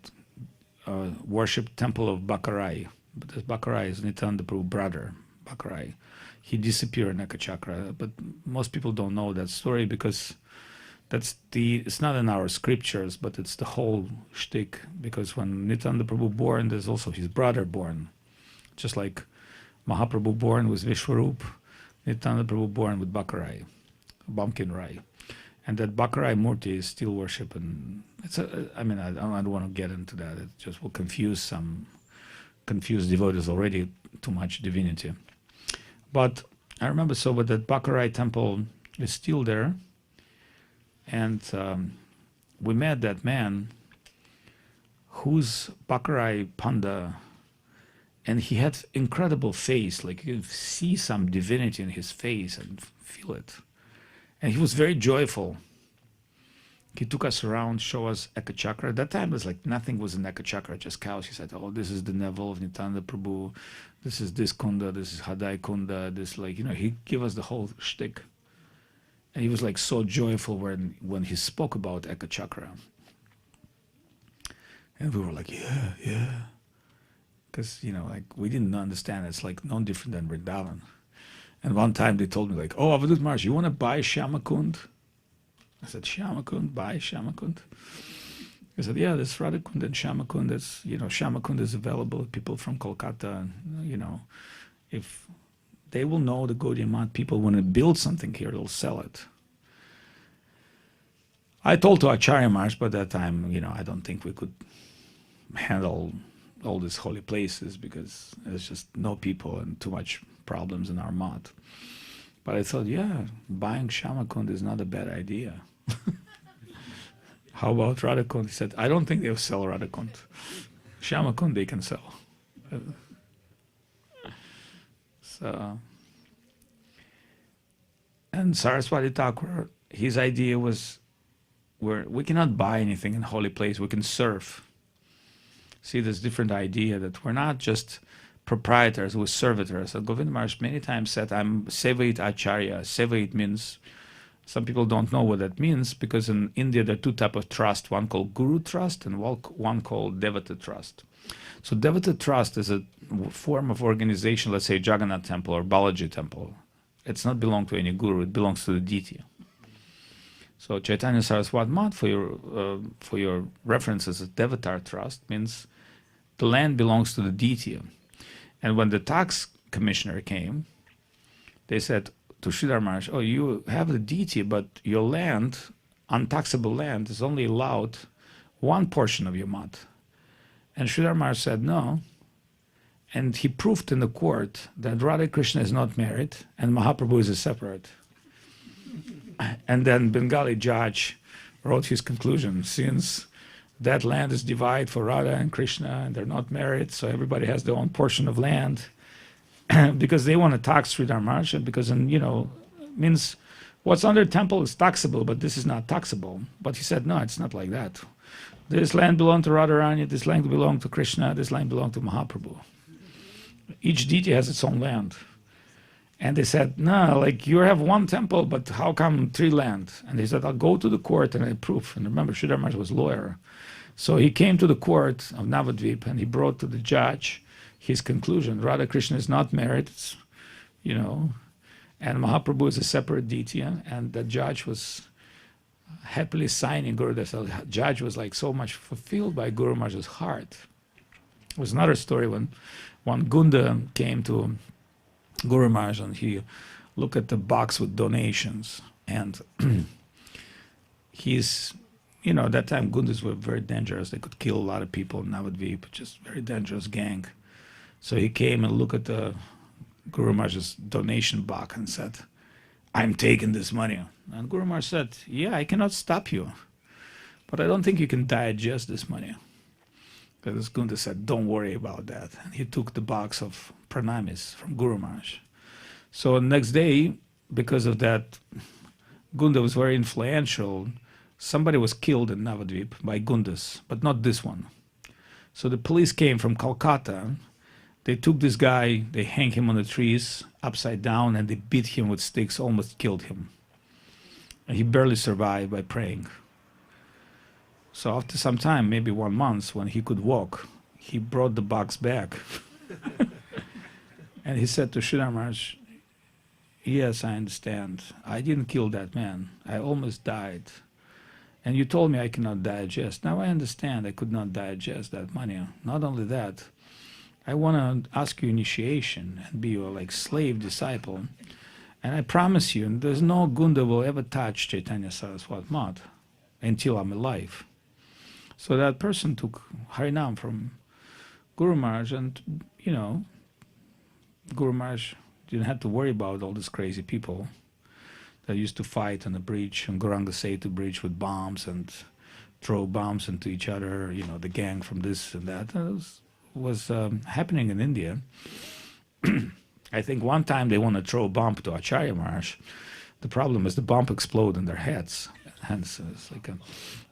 worshipped temple of Bakarai. But this Bakarai is Nityananda Prabhu brother, Bakarai. He disappeared in Ekachakra, but most people don't know that story because it's not in our scriptures, but it's the whole shtick. Because when Nityananda Prabhu born, there's also his brother born, just like Mahaprabhu born with Vishwarup, Nityananda Prabhu born with Bakarai, Bumpkin Rai, and that Bakarai Murti is still worshipped. And I mean, I don't want to get into that. It just will confuse some confused devotees already, too much divinity. But I remember, so with that Bakarai temple is still there, and we met that man who's Bakarai Panda, and he had incredible face, like you could see some divinity in his face and feel it. And he was very joyful. He took us around, show us Eka Chakra. At that time, it was like nothing was in Eka Chakra, just cows. He said, oh, this is the Navel of Nityananda Prabhu. This is this Kunda, this is Hadai Kunda, this, like, you know, he gave us the whole shtick. And he was like so joyful when he spoke about Eka Chakra. And we were like, yeah. Because, you know, like, we didn't understand. It's like no different than Vrindavan. And one time they told me, like, oh, Avadhut Maharaj, you want to buy Shyamakund? I said, Shyamakund, buy Shyamakund? He said, yeah, there's Radhakund and Shyamakund. That's, you know, Shyamakund is available. People from Kolkata, you know, if they will know the Gaudiya Math people want to build something here, they'll sell it. I told to Acharya Maharaj, but at that time, you know, I don't think we could handle all these holy places because there's just no people and too much problems in our math. But I thought, yeah, buying Shamakund is not a bad idea. How about Radhakund? He said, I don't think they'll sell Radhakund. Shamakund they can sell. So, and Saraswati Thakur, his idea was, we cannot buy anything in holy place, we can serve. See, this different idea that we're not just proprietors, we're servitors. And Govinda Maharaj many times said, I'm Sevait Acharya. Sevait means, some people don't know what that means, because in India there are two types of trust, one called Guru Trust and one called Devata Trust. So Devata Trust is a form of organization, let's say Jagannath Temple or Balaji Temple. It's not belong to any guru, it belongs to the deity. So Chaitanya Saraswat Math, for your references, Devatar Trust means the land belongs to the deity. And when the tax commissioner came, they said to Sridhar Maharaj, oh, you have the deity, but your land, untaxable land, is only allowed one portion of your mat. And Sridhar Maharaj said no. And he proved in the court that Radha Krishna is not married and Mahaprabhu is a separate. And then Bengali judge wrote his conclusion, since that land is divided for Radha and Krishna and they're not married, so everybody has their own portion of land, because they want to tax Sridhar Maharaj, because, you know, means what's under temple is taxable, but this is not taxable. But he said, no, it's not like that. This land belonged to Radharani, this land belonged to Krishna, this land belonged to Mahaprabhu. Each deity has its own land. And they said, no, like you have one temple, but how come 3 land? And he said, I'll go to the court and I prove. And remember, Sridhar Maharaj was a lawyer. So he came to the court of Navadvip and he brought to the judge his conclusion. Radha Krishna is not married, you know, and Mahaprabhu is a separate deity. And the judge was happily signing Guru. The judge was like so much fulfilled by Guru Maharaj's heart. There was another story when Gunda came to Guru Maharaj and he looked at the box with donations, and he's, you know, at that time Gundas were very dangerous. They could kill a lot of people in Navadvip, just very dangerous gang. So he came and looked at the Guru Maharaj's donation box and said, I'm taking this money. And Guru Maharaj said, yeah, I cannot stop you, but I don't think you can digest this money. Because Gunda said, don't worry about that. And he took the box of pranamis from Guru Maharaj. So the next day, because of that, Gunda was very influential. Somebody was killed in Navadvip by Gundas, but not this one. So the police came from Calcutta. They took this guy, they hang him on the trees upside down, and they beat him with sticks, almost killed him. And he barely survived by praying. So after some time, maybe 1 month, when he could walk, he brought the box back. And he said to Sridhar Maharaj, yes, I understand. I didn't kill that man. I almost died. And you told me I cannot digest. Now I understand I could not digest that money. Not only that, I want to ask you initiation and be your like slave disciple. And I promise you, there's no Gunda will ever touch Chaitanya Saraswat Math until I'm alive. So that person took Harinam from Guru Maharaj, and Guru Maharaj didn't have to worry about all these crazy people that used to fight on the bridge, on Gauranga Setu bridge, with bombs and throw bombs into each other, the gang from this and that. That was happening in India. I think one time they want to throw a bomb to Acharya Maharaj. The problem is the bomb exploded in their heads. Hence, it's like a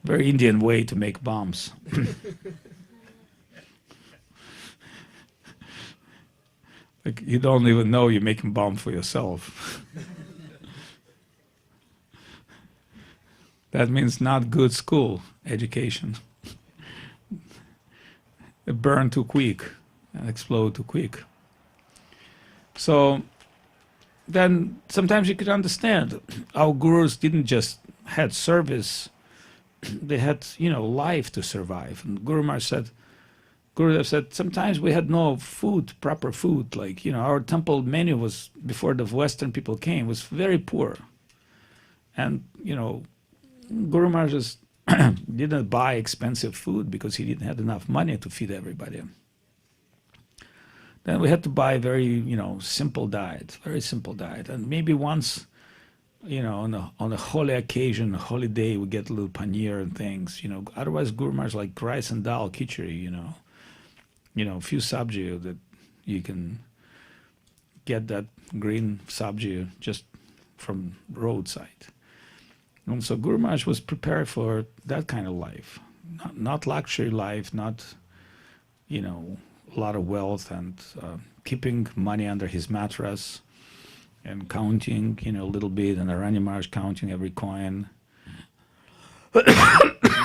very Indian way to make bombs. Like, you don't even know you're making bomb for yourself. That means not good school education. It burn too quick and explode too quick. So then sometimes you could understand our gurus didn't just had service, they had life to survive. And Gurudev said sometimes we had no food, proper food. Like our temple menu was, before the Western people came, was very poor. And Guru Maharaj just didn't buy expensive food because he didn't have enough money to feed everybody. Then we had to buy very, simple diet, very simple diet. And maybe once, on a holy occasion, a holy day, we get a little paneer and things, Otherwise, Guru Maharaj like rice and dal, khichdi, a few sabji that you can get that green sabji just from roadside. And so Guru Maharaj was prepared for that kind of life, not luxury life, not, a lot of wealth and keeping money under his mattress and counting, a little bit, and Aranya Maharaj counting every coin.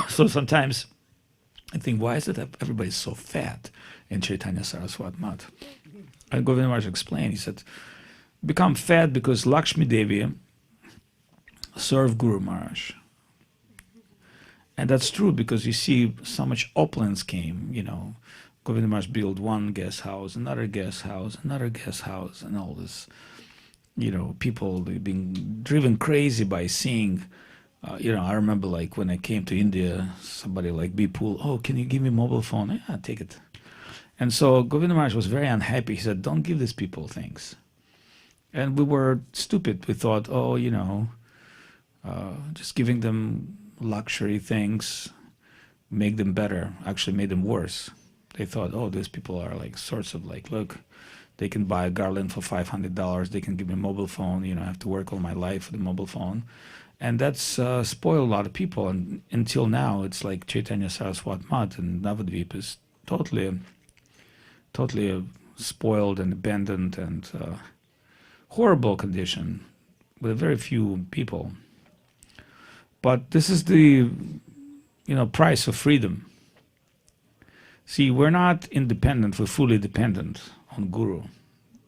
So sometimes I think, why is it that everybody's so fat in Chaitanya Saraswat Mat? And Govinda Maharaj explained, he said, become fat because Lakshmi Devi served Guru Maharaj. And that's true because you see so much opulence came, Govinda Maharaj built one guest house, another guest house, another guest house, and all this, people being driven crazy by seeing, I remember like when I came to India, somebody like Bimal, oh, can you give me a mobile phone? Yeah, take it. And so Govinda Maharaj was very unhappy. He said, don't give these people things. And we were stupid. We thought, oh, just giving them luxury things, make them better, actually made them worse. They thought, oh, these people are like sorts of like, look, they can buy a garland for $500. They can give me a mobile phone. I have to work all my life for the mobile phone. And that's spoiled a lot of people. And until now, it's like Chaitanya Saraswat Mat and Avadhut is totally spoiled and abandoned and horrible condition with very few people. But this is the, price of freedom. See, we're not independent, we're fully dependent on Guru.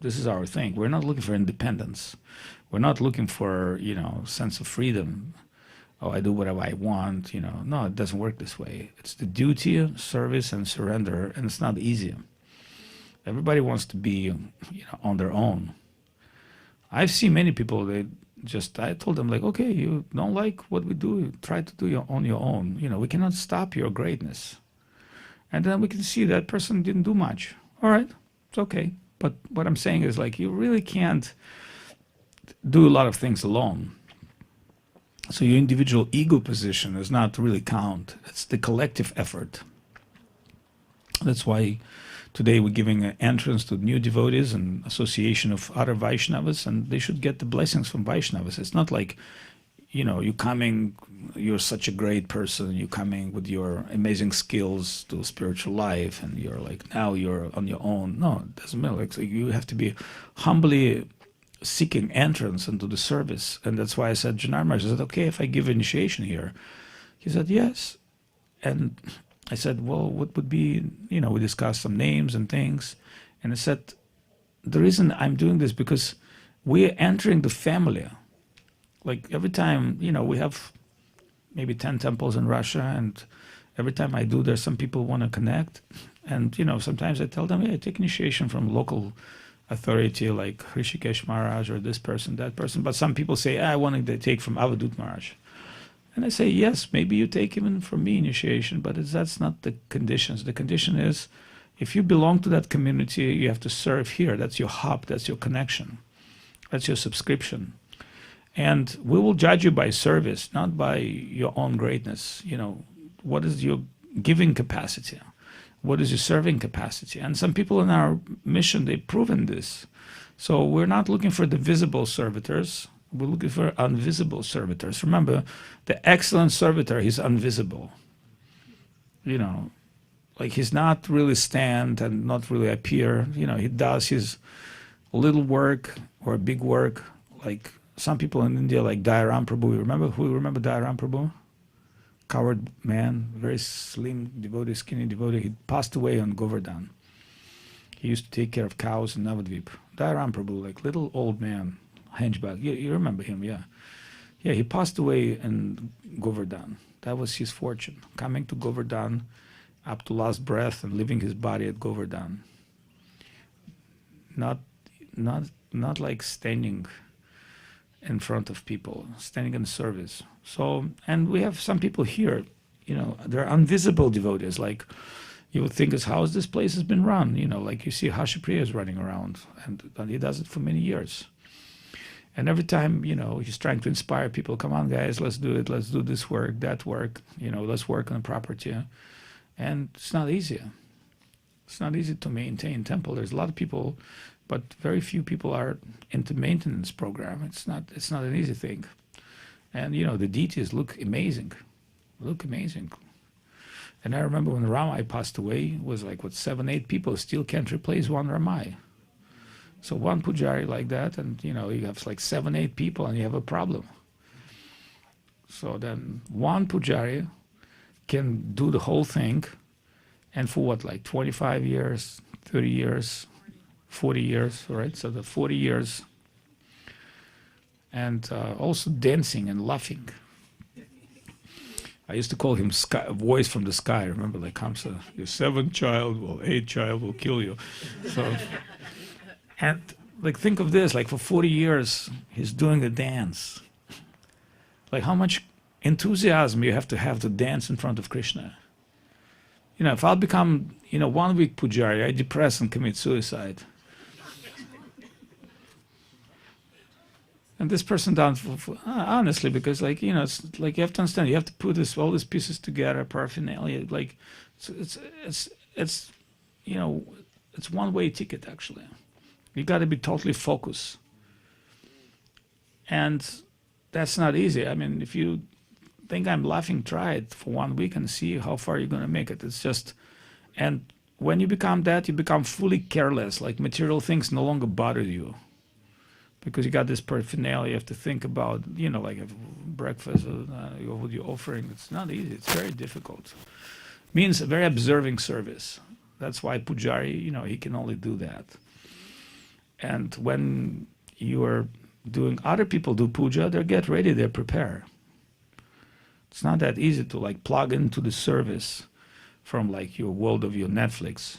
This is our thing. We're not looking for independence. We're not looking for, sense of freedom. Oh, I do whatever I want, No, it doesn't work this way. It's the duty, service, and surrender, and it's not easy. Everybody wants to be, on their own. I've seen many people, I told them like, okay, you don't like what we do, try to do it on your own. We cannot stop your greatness. And then we can see that person didn't do much. All right, it's okay. But what I'm saying is like, you really can't do a lot of things alone. So your individual ego position does not really count. It's the collective effort. That's why today we're giving an entrance to new devotees and association of other Vaishnavas, and they should get the blessings from Vaishnavas. It's not like, you coming, you're such a great person, you're coming with your amazing skills to spiritual life, and you're like, now you're on your own. No, it doesn't matter. Like, so you have to be humbly seeking entrance into the service. And that's why I said, Janar Maharaj, I said, okay, if I give initiation here? He said, yes. And I said, well, what would be, we discussed some names and things. And I said, the reason I'm doing this because we're entering the family. Like every time, we have maybe 10 temples in Russia, and every time I do, there's some people want to connect. And, sometimes I tell them, hey, take initiation from local authority like Hrishikesh Maharaj or this person, that person. But some people say, I want to take from Avadhut Maharaj. And I say, yes, maybe you take even from me initiation, but that's not the conditions. The condition is If you belong to that community, you have to serve here. That's your hub. That's your connection. That's your subscription. And we will judge you by service, not by your own greatness. What is your giving capacity? What is your serving capacity? And some people in our mission, they've proven this. So we're not looking for the visible servitors. We're looking for invisible servitors. Remember, the excellent servitor, he's invisible. Like he's not really stand and not really appear. He does his little work or big work. Like some people in India, like Dayaram Prabhu. Who remember Dayaram Prabhu? Coward man, very slim devotee, skinny devotee. He passed away on Govardhan. He used to take care of cows in Avadhut. Dayaram Prabhu, like little old man, hunchback. You remember him, yeah. Yeah, he passed away in Govardhan. That was his fortune, coming to Govardhan up to last breath and leaving his body at Govardhan. Not like standing in front of people, standing in service. So, and we have some people here, they're invisible devotees. Like you would think, how this place has been run? Like you see Hashapriya is running around, and he does it for many years. And every time, he's trying to inspire people. Come on, guys, let's do it. Let's do this work, that work. Let's work on the property. And it's not easy. It's not easy to maintain temple. There's a lot of people, but very few people are into maintenance program. It's not an easy thing. And the deities look amazing. And I remember when Ramai passed away, it was like 7, 8 people still can't replace one Ramai. So one pujari like that, and you have like 7, 8 people, and you have a problem. So then one pujari can do the whole thing, and for what, like 25 years, 30 years, 40 years, right? So the 40 years, and also dancing and laughing. I used to call him sky, voice from the sky. Remember, like Kamsa, your 7th child, 8th child will kill you. So, and like think of this, like for 40 years, he's doing the dance. Like how much enthusiasm you have to dance in front of Krishna. If I'll become, 1 week pujari, I depress and commit suicide. And this person down, honestly, because it's like you have to understand, you have to put all these pieces together, paraphernalia, like it's one-way ticket actually. You got to be totally focused, and that's not easy. I mean, if you think I'm laughing, try it for 1 week and see how far you're going to make it. It's just, and when you become that, you become fully careless. Like material things no longer bother you. Because you got this paraphernalia, you have to think about, like breakfast, what you're offering. It's not easy. It's very difficult. Means a very observing service. That's why pujari, he can only do that. And when you are doing, other people do puja, they get ready, they prepare. It's not that easy to like plug into the service from like your world of your Netflix.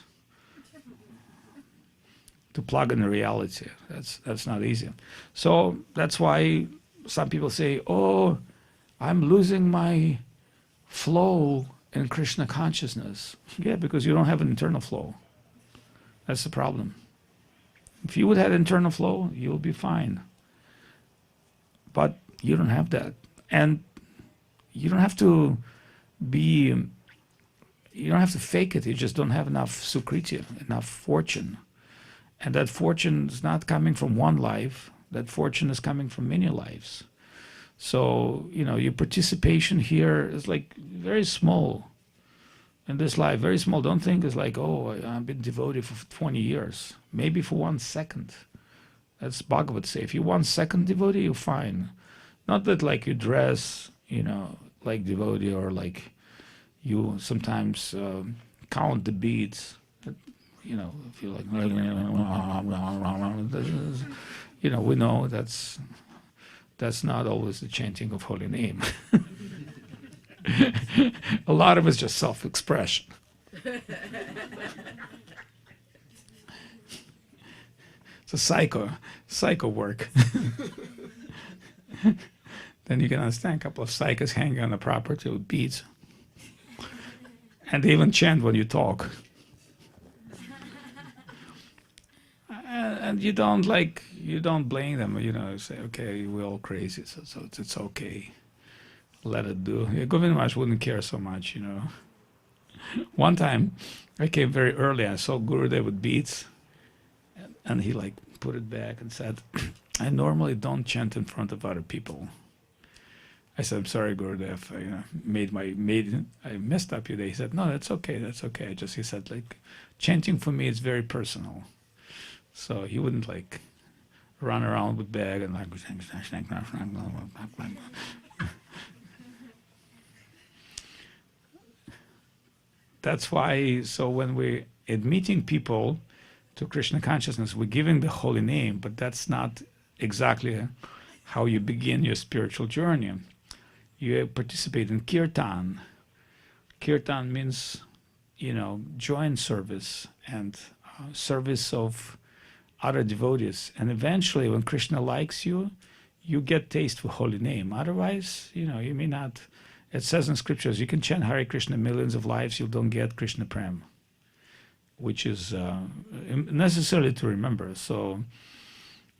To plug in the reality. That's not easy. So that's why some people say, oh, I'm losing my flow in Krishna consciousness. Yeah, because you don't have an internal flow. That's the problem. If you would have internal flow, you'll be fine. But you don't have that. And you don't have to fake it. You just don't have enough sukriti, enough fortune. And that fortune is not coming from one life. That fortune is coming from many lives. So, your participation here is like very small in this life, very small. Don't think it's like, oh, I've been devotee for 20 years. Maybe for 1 second. That's Bhagavad say. If you're 1 second devotee, you're fine. Not that like you dress, like devotee, or like you sometimes count the beads. If you like, we know that's not always the chanting of holy name. A lot of it's just self-expression. It's a psycho work. Then you can understand a couple of psychos hanging on the property with beads. And they even chant when you talk. you don't blame them. You say, okay, we're all crazy, so it's okay. Let it do. Yeah, Govinda Maharaj wouldn't care so much. One time, I came very early. I saw Gurudev with beads, and he put it back and said, "I normally don't chant in front of other people." I said, "I'm sorry, Gurudev. I messed up your day." He said, "No, that's okay. That's okay." He said, chanting for me is very personal. So he wouldn't run around with bag and That's why, so when we're admitting people to Krishna consciousness, we're giving the holy name, but that's not exactly how you begin your spiritual journey. You participate in kirtan. Kirtan means, join service and service of other devotees. And eventually, when Krishna likes you, you get taste for holy name. Otherwise, you may not. It says in scriptures, you can chant Hare Krishna millions of lives, you don't get Krishna Prem, which is necessary to remember. So,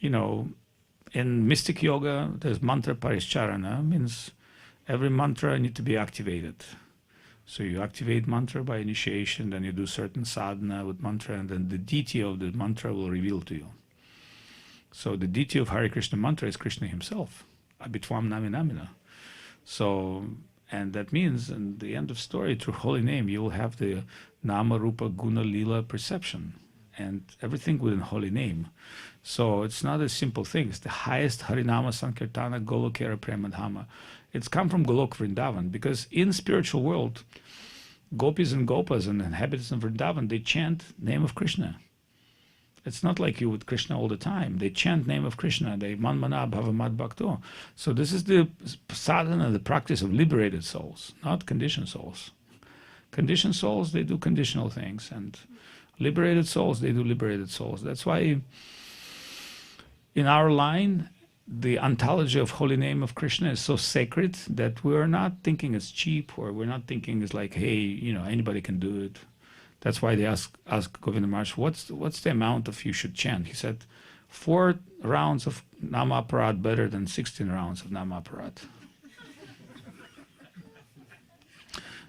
in mystic yoga, there's mantra parischarana, means every mantra needs to be activated. So you activate mantra by initiation, then you do certain sadhana with mantra, and then the deity of the mantra will reveal to you. So the deity of Hare Krishna mantra is Krishna himself, Abhitvam Nami Namina. So, and that means, in the end of story, through holy name, you will have the Nama, Rupa, Guna, Lila perception, and everything within holy name. So it's not a simple thing. It's the highest Harinama Sankirtana Golokera Premadhama. It's come from Golok Vrindavan, because in spiritual world, gopis and gopas and inhabitants of Vrindavan, they chant name of Krishna. It's not like you with Krishna all the time. They chant name of Krishna. They manmana bhavamad bhakto. So this is the sadhana, the practice of liberated souls, not conditioned souls. Conditioned souls, they do conditional things, and liberated souls, they do liberated souls. That's why in our line, the ontology of holy name of Krishna is so sacred that we're not thinking it's cheap, or we're not thinking it's like, hey, anybody can do it. That's why they asked Govinda Maharaj, what's the amount of you should chant? He said, 4 rounds of Namaparat better than 16 rounds of Namaparat.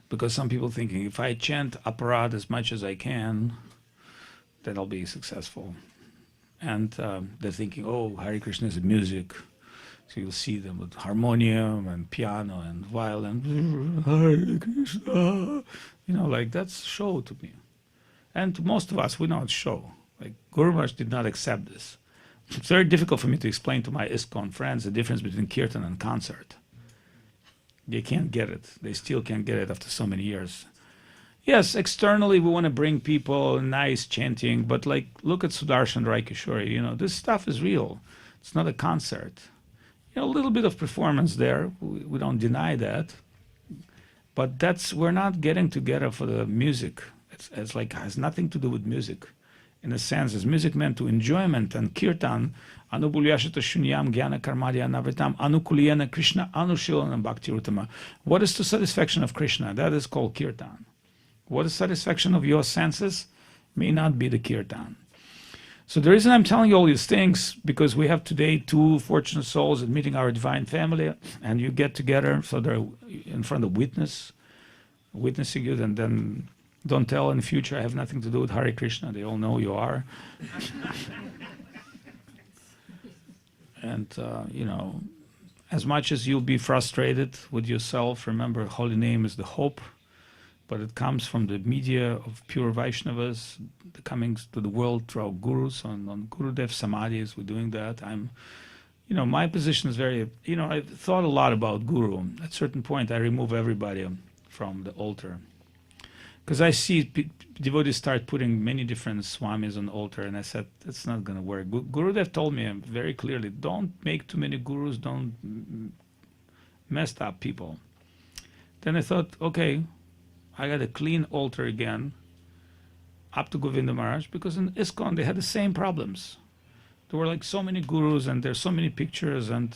Because some people thinking, if I chant aparat as much as I can, then I'll be successful. And they're thinking, oh, Hare Krishna is music. So you'll see them with harmonium and piano and violin. Hare Krishna. That's show to me. And to most of us, we know it's show. Guru Maharaj did not accept this. It's very difficult for me to explain to my ISKCON friends the difference between kirtan and concert. They can't get it. They still can't get it after so many years. Yes, externally we want to bring people nice chanting, but look at Sudarshan Rai Kishore. This stuff is real. It's not a concert. A little bit of performance there. We don't deny that. But we're not getting together for the music. It's has nothing to do with music. In a sense, is music meant to enjoyment, and kirtan, anubulyashata shunyam jnana karmadya navritam anukuliyana Krishna anushilana bhakti utama. What is the satisfaction of Krishna? That is called kirtan. What is satisfaction of your senses may not be the kirtan. So the reason I'm telling you all these things, because we have today 2 fortunate souls admitting our divine family, and you get together, so they're in front of witnessing you, and then don't tell in the future, I have nothing to do with Hare Krishna. They all know you are. And, as much as you'll be frustrated with yourself, remember, holy name is the hope, but it comes from the media of pure Vaishnavas, the coming to the world through our gurus, on Gurudev Samadhis, we're doing that. My position is very, I've thought a lot about Guru. At a certain point, I remove everybody from the altar. Because I see devotees start putting many different swamis on the altar, and I said, it's not going to work. Gurudev told me very clearly, don't make too many gurus, don't mess up people. Then I thought, okay, I got a clean altar again, up to Govinda Maharaj, because in ISKCON they had the same problems. There were so many gurus, and there's so many pictures, and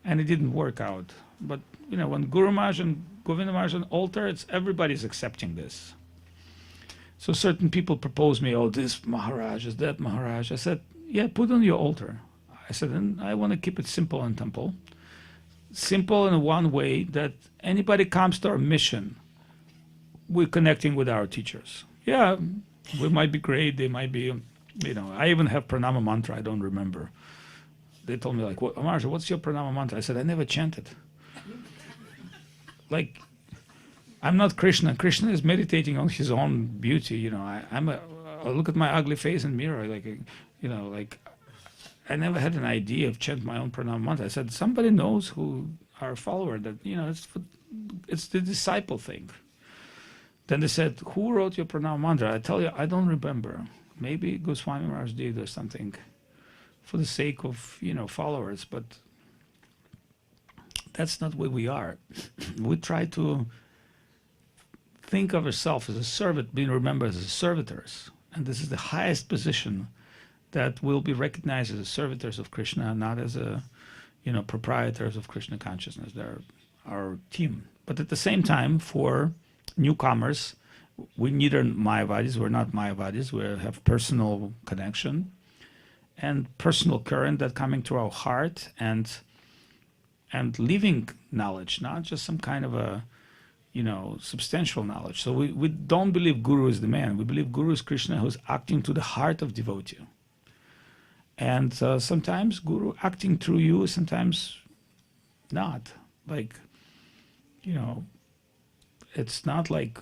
it didn't work out. But when Guru Maharaj and Govinda Maharaj on altar, everybody's accepting this. So certain people propose me, oh, this Maharaj is that Maharaj. I said, yeah, put on your altar. I said, and I want to keep it simple in temple. Simple in one way that anybody comes to our mission, we're connecting with our teachers. Yeah, we might be great. They might be, I even have pranama mantra. I don't remember. They told me like, Maharaj, what's your pranama mantra? I said, I never chanted. Like, I'm not Krishna. Krishna is meditating on his own beauty. I look at my ugly face in mirror. Like, I never had an idea of chant my own pranama mantra. I said, somebody knows who our follower that, it's the disciple thing. Then they said, who wrote your pranama mantra? I tell you, I don't remember. Maybe Goswami Maharaj did or something for the sake of, followers, but that's not what we are. We try to think of ourselves as a servant, being remembered as servitors. And this is the highest position that will be recognized as servitors of Krishna, not as proprietors of Krishna consciousness. They're our team. But at the same time, for newcomers, we neither Mayavadis, we're not Mayavadis, we have personal connection and personal current that coming to our heart and living knowledge, not just some kind of a substantial knowledge. So we don't believe Guru is the man. We believe Guru is Krishna who's acting to the heart of devotee. And sometimes Guru acting through you, sometimes not. Like, it's not like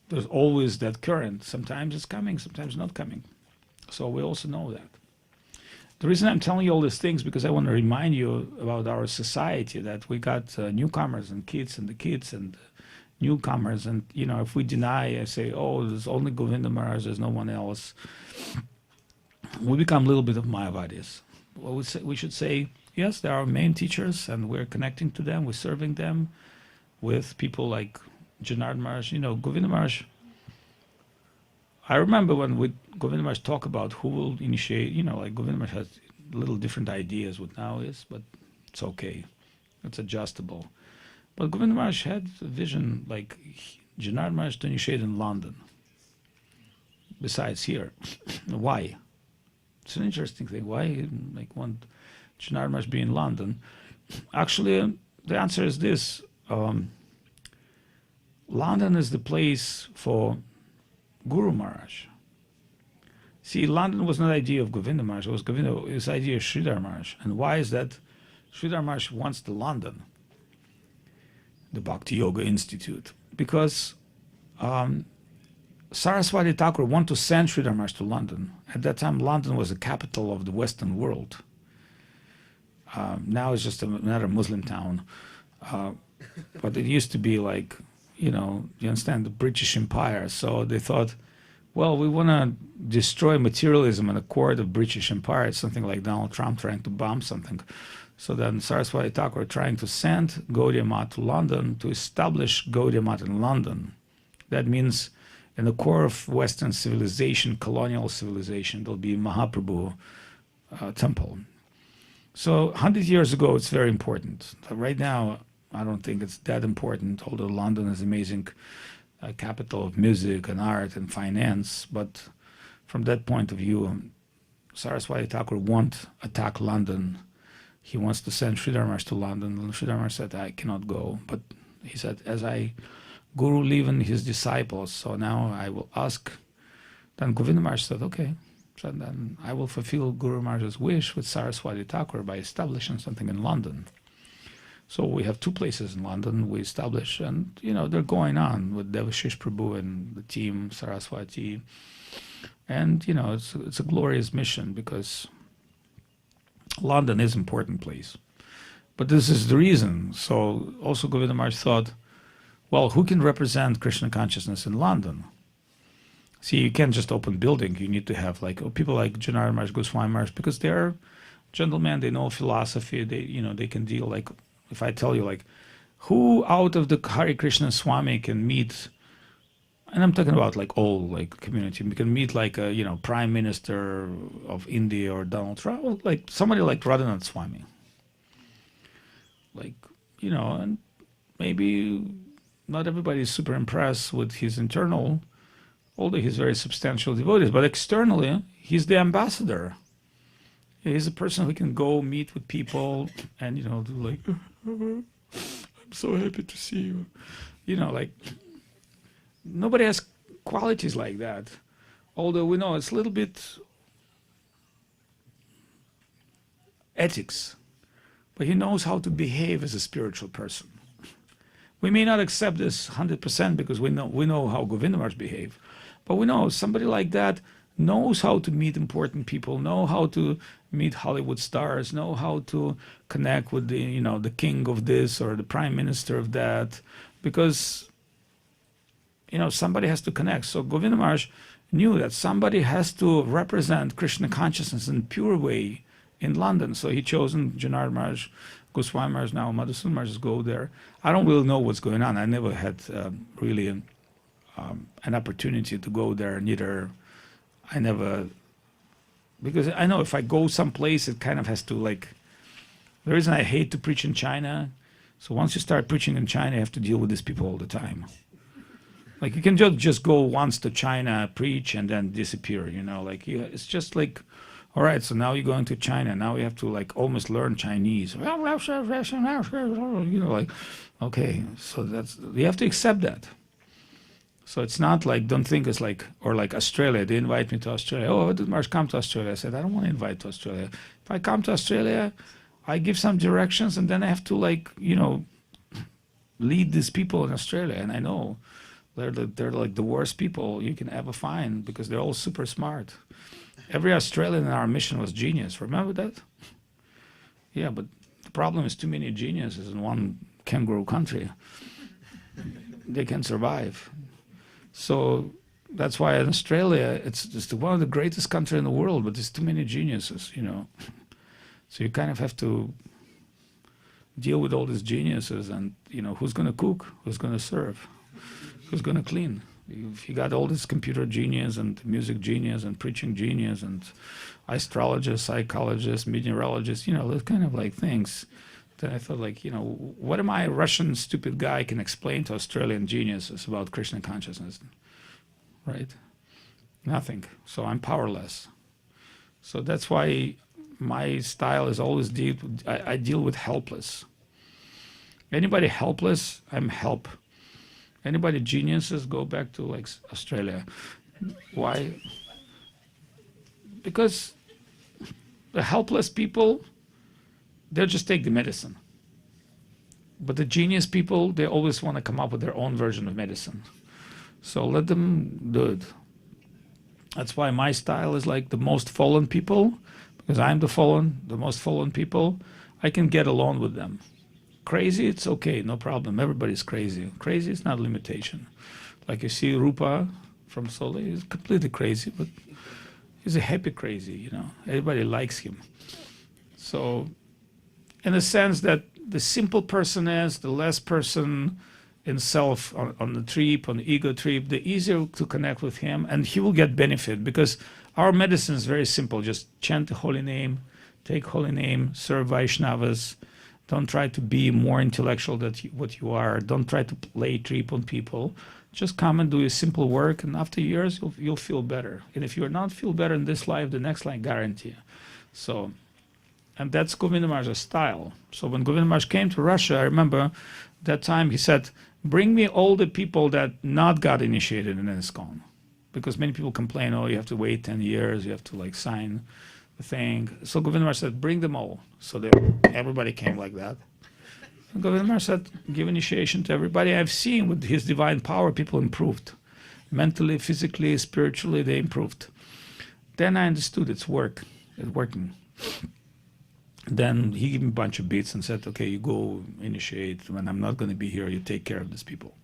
there's always that current. Sometimes it's coming, sometimes not coming. So we also know that. The reason I'm telling you all these things because I want to remind you about our society, that we got newcomers and the kids and newcomers. And, if we deny, I say, oh, there's only Govinda Maharaj, there's no one else. We become a little bit of Mayavadis. Well, we should say, yes, they are our main teachers and we're connecting to them, we're serving them with people like Janardhan Maharaj, Govinda Maharaj. I remember when Govinda Maharaj talk about who will initiate, like Govinda Maharaj has little different ideas what now is, but it's okay. It's adjustable. But Govinda Maharaj had a vision like Janardhan Maharaj to initiate in London, besides here. Why? It's an interesting thing. Why want Janardhan Maharaj be in London? Actually, the answer is this. London is the place for Guru Maharaj. See, London was not the idea of Govinda Maharaj, it was his idea of Sridhar Maharaj. And why is that? Sridhar Maharaj wants the London, the Bhakti Yoga Institute, because Saraswati Thakur wanted to send Sridhar Maharaj to London. At that time, London was the capital of the Western world. Now it's just another Muslim town. But it used to be like, you understand, the British Empire. So they thought, well, we want to destroy materialism in the core of the British Empire. It's something like Donald Trump trying to bomb something. So then Saraswati Thakur trying to send Gaudiya Math to London to establish Gaudiya Math in London. That means in the core of Western civilization, colonial civilization, there'll be Mahaprabhu temple. So 100 years ago, it's very important. Right now, I don't think it's that important, although London is amazing capital of music and art and finance. But from that point of view, Saraswati Thakur won't attack London. He wants to send Sridhar Maharaj to London. And Sridhar Maharaj said, I cannot go. But he said, as Guru leave in his disciples, so now I will ask. Then Govinda Maharaj said, okay. So then I will fulfill Guru Maharaj's wish with Saraswati Thakur by establishing something in London. So we have two places in London we establish, and they're going on with Devashish Prabhu and the team, Saraswati. And it's a glorious mission because London is an important place. But this is the reason. So also Govinda Maharaj thought, well, who can represent Krishna consciousness in London? See, you can't just open building. You need to have people like Janardhan Maharaj, Goswami Maharaj, because they're gentlemen, they know philosophy, they can deal if I tell you who out of the Hare Krishna Swami can meet, and I'm talking about all community, we can meet Prime Minister of India or Donald Trump, somebody like Radhanath Swami. And maybe not everybody is super impressed with his internal, although he's very substantial devotee, but externally he's the ambassador. He's a person who can go meet with people and, do like, I'm so happy to see you. Like, nobody has qualities like that. Although we know it's a little bit ethics, but he knows how to behave as a spiritual person. We may not accept this 100% because we know how Govinda Maharaj behave, but we know somebody like that knows how to meet important people, know how to meet Hollywood stars, know how to connect with the king of this or the prime minister of that, because somebody has to connect. So Govinda Maharaj knew that somebody has to represent Krishna consciousness in a pure way in London. So he chosen Janardhan Maharaj, Goswami Maharaj, now Madhusudan Maharaj go there. I don't really know what's going on. I never had really an opportunity to go there. Neither I never, because I know if I go someplace, it kind of has to like. The reason I hate to preach in China, so once you start preaching in China, you have to deal with these people all the time. Like you can just go once to China, preach, and then disappear. Like it's just like, all right. So now you're going to China. Now you have to like almost learn Chinese. Like, okay. So you have to accept that. So it's not like, don't think it's like, or like Australia. They invite me to Australia. Oh, did Maharaj come to Australia? I said, I don't want to invite to Australia. If I come to Australia, I give some directions, and then I have to like lead these people in Australia, and I know. They're like the worst people you can ever find because they're all super smart. Every Australian in our mission was genius. Remember that? Yeah, but the problem is too many geniuses in one kangaroo country. They can survive. So that's why in Australia, it's just one of the greatest countries in the world, but there's too many geniuses, So you kind of have to deal with all these geniuses and, who's going to cook, who's going to serve. Who's going to clean? If you got all this computer genius and music genius and preaching genius and astrologist, psychologist, meteorologist, those kind of like things, then I thought like, what am I, a Russian stupid guy, can explain to Australian geniuses about Krishna consciousness, right? Nothing. So I'm powerless. So that's why my style is always I deal with helpless. Anybody helpless, I'm help. Anybody geniuses, go back to like Australia. Why? Because the helpless people, they'll just take the medicine. But the genius people, they always want to come up with their own version of medicine. So let them do it. That's why my style is like the most fallen people, because I'm the most fallen people. I can get along with them. Crazy, it's okay, no problem. Everybody's crazy. Crazy is not a limitation. Like you see Rupa from Soquel, he's completely crazy, but he's a happy crazy, Everybody likes him. So, in the sense that the simple person is, the less person in self on the trip, on the ego trip, the easier to connect with him, and he will get benefit because our medicine is very simple. Just chant the holy name, take holy name, serve Vaishnavas. Don't try to be more intellectual than what you are. Don't try to play trip on people. Just come and do your simple work, and after years, you'll feel better. And if you're not feel better in this life, the next life guarantee. So, and that's Govinda Maharaj's style. So when Govinda Maharaj came to Russia, I remember that time he said, bring me all the people that not got initiated in ISKCON. Because many people complain, oh, you have to wait 10 years, you have to like sign the thing. So Govinda Maharaj said, bring them all. So everybody came like that. And Govinda Maharaj said, give initiation to everybody. I've seen with his divine power, people improved. Mentally, physically, spiritually, they improved. Then I understood it's working. Then he gave me a bunch of beats and said, okay, you go initiate. When I'm not going to be here, you take care of these people.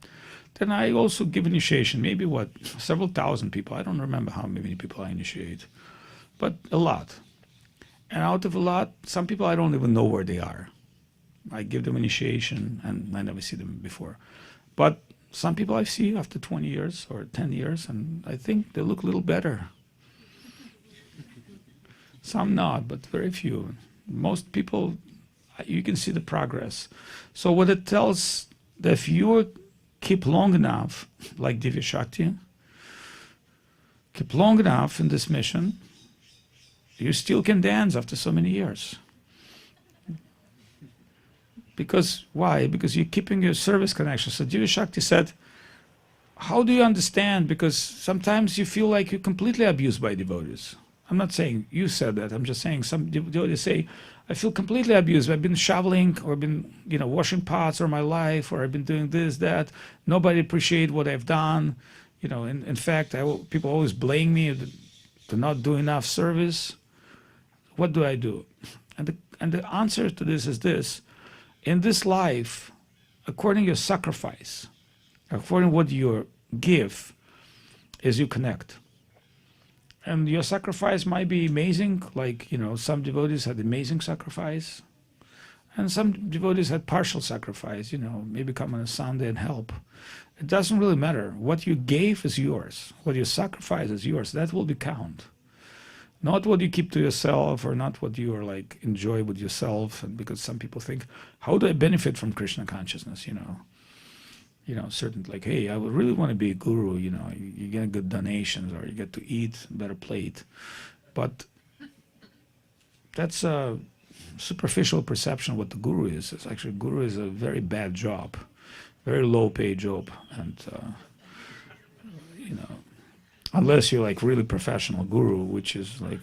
Then I also give initiation, maybe several thousand people. I don't remember how many people I initiate, but a lot. And out of a lot, some people I don't even know where they are. I give them initiation and I never see them before. But some people I see after 20 years or 10 years, and I think they look a little better. Some not, but very few. Most people, you can see the progress. So what it tells, that if you keep long enough, like Divya Shakti, keep long enough in this mission, you still can dance after so many years. Because, why? Because you're keeping your service connection. So Divya Shakti said, how do you understand? Because sometimes you feel like you're completely abused by devotees. I'm not saying you said that. I'm just saying some devotees say, I feel completely abused. I've been shoveling or been, washing pots all my life, or I've been doing this, that. Nobody appreciate what I've done. In fact, people always blame me to not do enough service. What do I do? And the answer to this is this. In this life, according to your sacrifice, according to what you give, is you connect. And your sacrifice might be amazing, like, some devotees had amazing sacrifice, and some devotees had partial sacrifice, maybe come on a Sunday and help. It doesn't really matter. What you gave is yours. What you sacrifice is yours. That will be count. Not what you keep to yourself, or not what you are like enjoy with yourself. And because some people think, how do I benefit from Krishna consciousness? Certain like, hey, I would really want to be a guru. You get good donations, or you get to eat a better plate. But that's a superficial perception of what the guru is. It's actually, guru is a very bad job, very low paid job, and unless you're like really professional guru, which is like,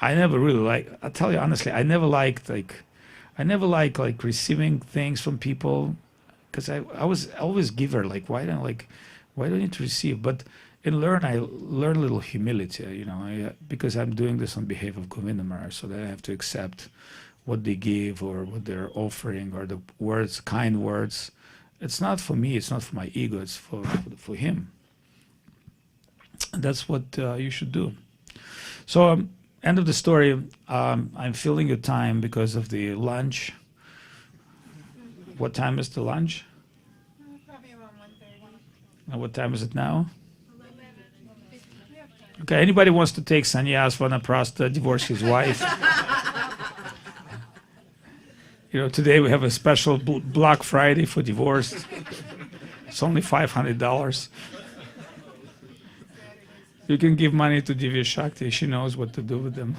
I never really like, I'll tell you honestly, I never liked like receiving things from people, because I was always giver, like why do I need to receive? But I learn a little humility, because I'm doing this on behalf of Govinda Maharaj, so that I have to accept what they give or what they're offering, or the words, kind words. It's not for me, it's not for my ego, it's for him. That's what you should do. So end of the story. I'm filling your time because of the lunch. What time is the lunch? Probably around 1:30. And what time is it now? 11. Okay, anybody wants to take sannyas, vanaprastha, divorce his wife? Today we have a special Black Friday for divorced. It's only $500. You can give money to Divya Shakti. She knows what to do with them.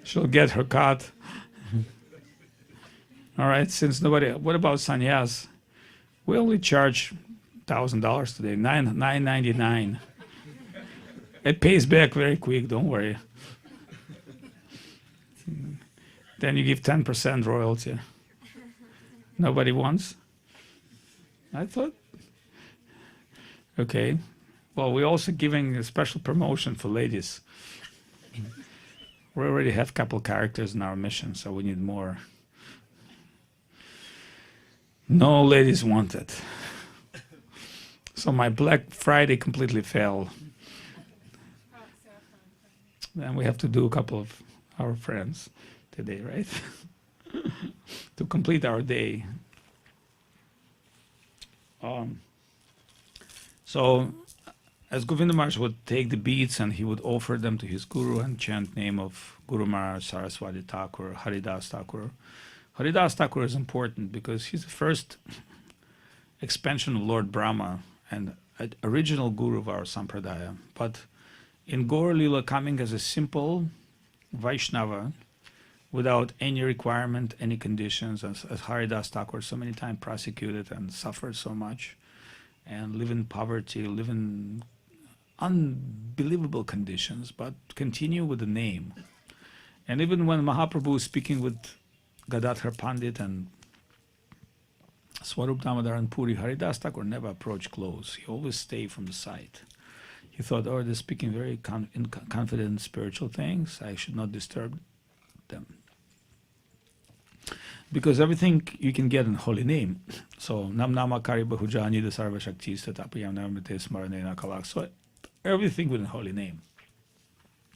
She'll get her cut. All right, since nobody, what about sannyas? We only charge $1,000 today, $9.99. It pays back very quick, don't worry. Then you give 10% royalty. Nobody wants? I thought. Okay. Well, we're also giving a special promotion for ladies. We already have a couple characters in our mission, so we need more. No ladies wanted. So my Black Friday completely failed. Then we have to do a couple of our friends today, right? To complete our day. So as Govinda Maharaj would take the beads and he would offer them to his guru and chant name of Guru Maharaj, Saraswati Thakur, Haridas Thakur. Haridas Thakur is important because he's the first expansion of Lord Brahma and original guru of our Sampradaya. But in Gaur Lila, coming as a simple Vaishnava without any requirement, any conditions, as Haridas Thakur so many times prosecuted and suffered so much and live in poverty, live in unbelievable conditions, but continue with the name. And even when Mahaprabhu was speaking with Gadadhar Pandit and Swarup Damodar and Puri, Haridas Thakur never approached close. He always stayed from the side. He thought, oh, they're speaking very confident spiritual things. I should not disturb them. Because everything you can get in holy name. So, Nam Nama Kari Bahujani the Sarva Shaktis Tatapayam Namrite Smaranena Kalak. So, everything within holy name.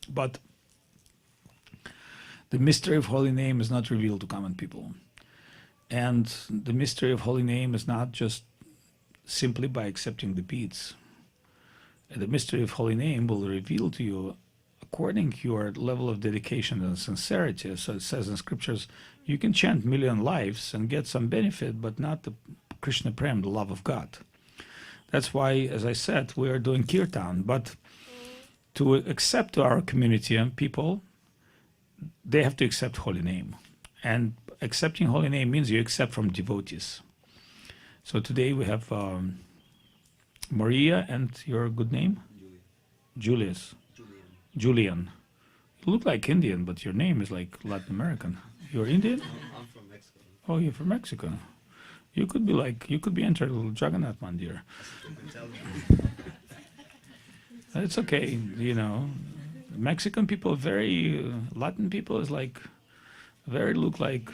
But the mystery of holy name is not revealed to common people. And the mystery of holy name is not just simply by accepting the beads. The mystery of holy name will reveal to you according to your level of dedication and sincerity. So it says in scriptures, you can chant million lives and get some benefit, but not the Krishna Prem, the love of God. That's why, as I said, we are doing kirtan. But to accept our community and people, they have to accept holy name. And accepting holy name means you accept from devotees. So today we have Maria and your good name? Julius. Julian. You look like Indian, but your name is like Latin American. You're Indian? I'm from Mexico. Oh, you're from Mexico. You could be entered a little Jagannath Mandir. It's okay, Mexican people, Latin people is like, look like,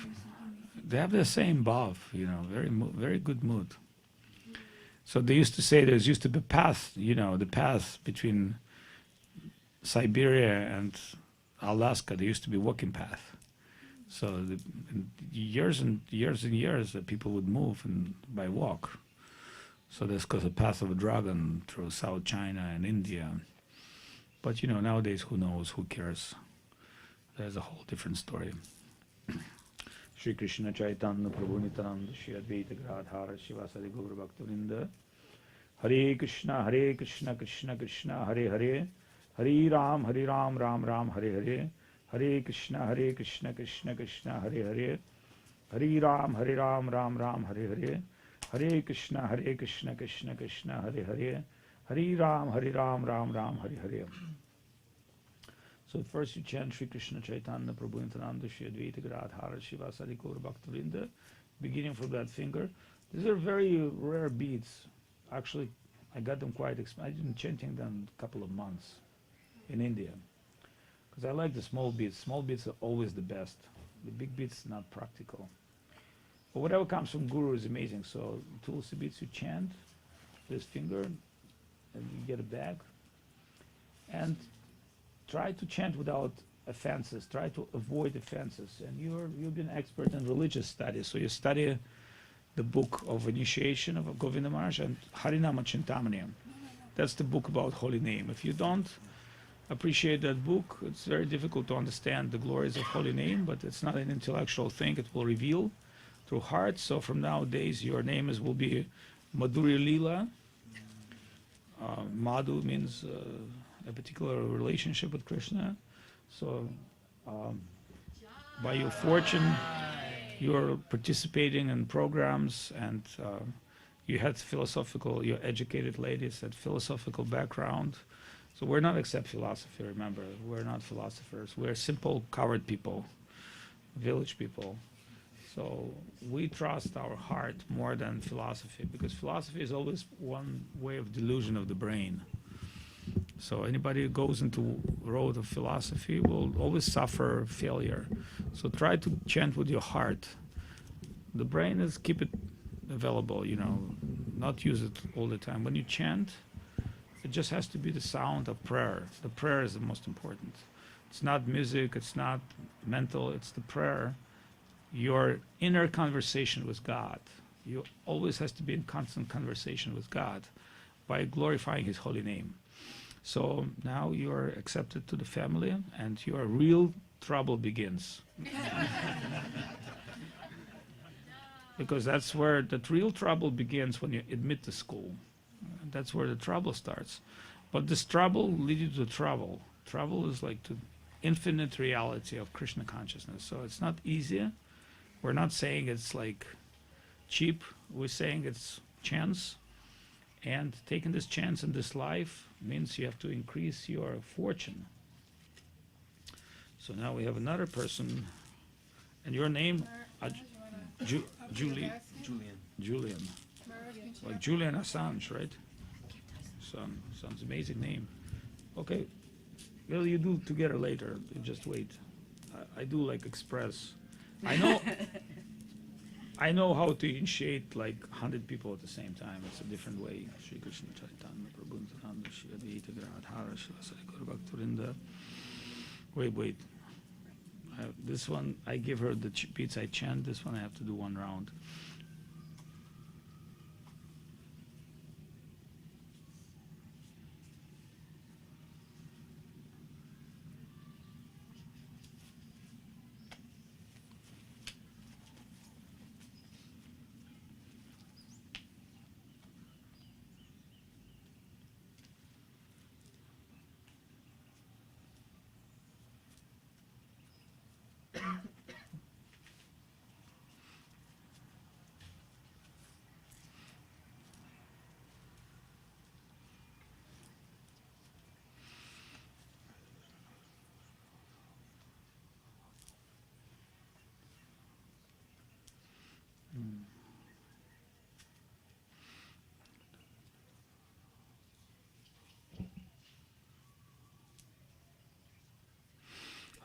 they have the same bhav, very good mood. So they used to say there used to be path, the path between Siberia and Alaska, there used to be walking path. So years and years and years that people would move by walk. So that's because the path of a dragon through South China and India. But nowadays, who knows, who cares? There's a whole different story. Shri Krishna Chaitanya Prabhu Nityananda Shri Advaita Gadadhara Shivasari Gaura Bhaktivinoda Hare Krishna Krishna Krishna Hare Hare Hare Ram Ram Ram Hare Hare Hare Krishna Krishna Krishna Hare Hare Hare Ram Ram Ram Hare Hare Hare Krishna Krishna Krishna Hare Hare Hare Ram Ram Ram Hare Hare. So first you chant Shri Krishna Chaitanya Prabhu Nityananda Shri Advaita Gadadhara Shivasari Gaura Bhaktivinoda, beginning from that finger. These are very rare beads. Actually, I got them I've been chanting them a couple of months in India. Because I like the small beads. Small beads are always the best. The big beads not practical. But whatever comes from Guru is amazing. So Tulsi beads you chant, this finger, and you get a bag. And try to chant without offenses. Try to avoid offenses. And you've been expert in religious studies, so you study the book of initiation of Govinda Maharaj and Harinama Chintamani. That's the book about holy name. If you don't appreciate that book, it's very difficult to understand the glories of holy name, but it's not an intellectual thing. It will reveal through heart. So from nowadays, your name will be Madhuri Leela. Madhu means a particular relationship with Krishna. So by your fortune, you're participating in programs, and you're educated ladies had philosophical background. So we're not except philosophy, remember. We're not philosophers. We're simple coward people, village people. So we trust our heart more than philosophy, because philosophy is always one way of delusion of the brain. So anybody who goes into road of philosophy will always suffer failure. So try to chant with your heart. The brain is keep it available, not use it all the time. When you chant, it just has to be the sound of prayer. The prayer is the most important. It's not music, it's not mental, it's the prayer. Your inner conversation with God. You always has to be in constant conversation with God by glorifying His holy name. So now you are accepted to the family, and your real trouble begins. Because that's where the real trouble begins, when you admit to school. That's where the trouble starts. But this trouble leads you to trouble. Trouble is like the infinite reality of Krishna consciousness. So it's not easy. We're not saying it's like cheap. We're saying it's chance. And taking this chance in this life means you have to increase your fortune. So now we have another person. And your name? Julian. Like Julian Assange, right? Sounds amazing name. Okay. Well, you do together later. You just wait. I do like express. I know how to initiate like 100 people at the same time. It's a different way. Shri Krishna Chaitanya Prabhu Nityananda Shri Advaita Gadadhara Shivasari Gaura Bhaktivinoda. Wait. This one, I give her the beats I chant. This one I have to do one round.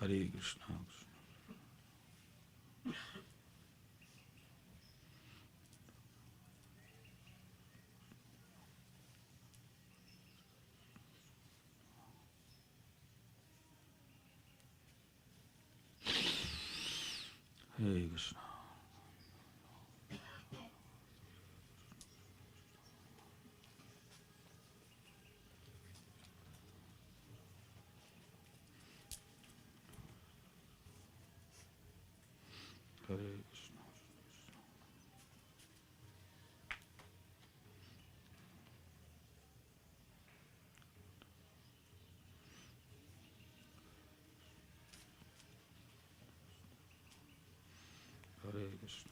Hare Krishna. Hare Krishna. Hare Krishna. Hare Krishna.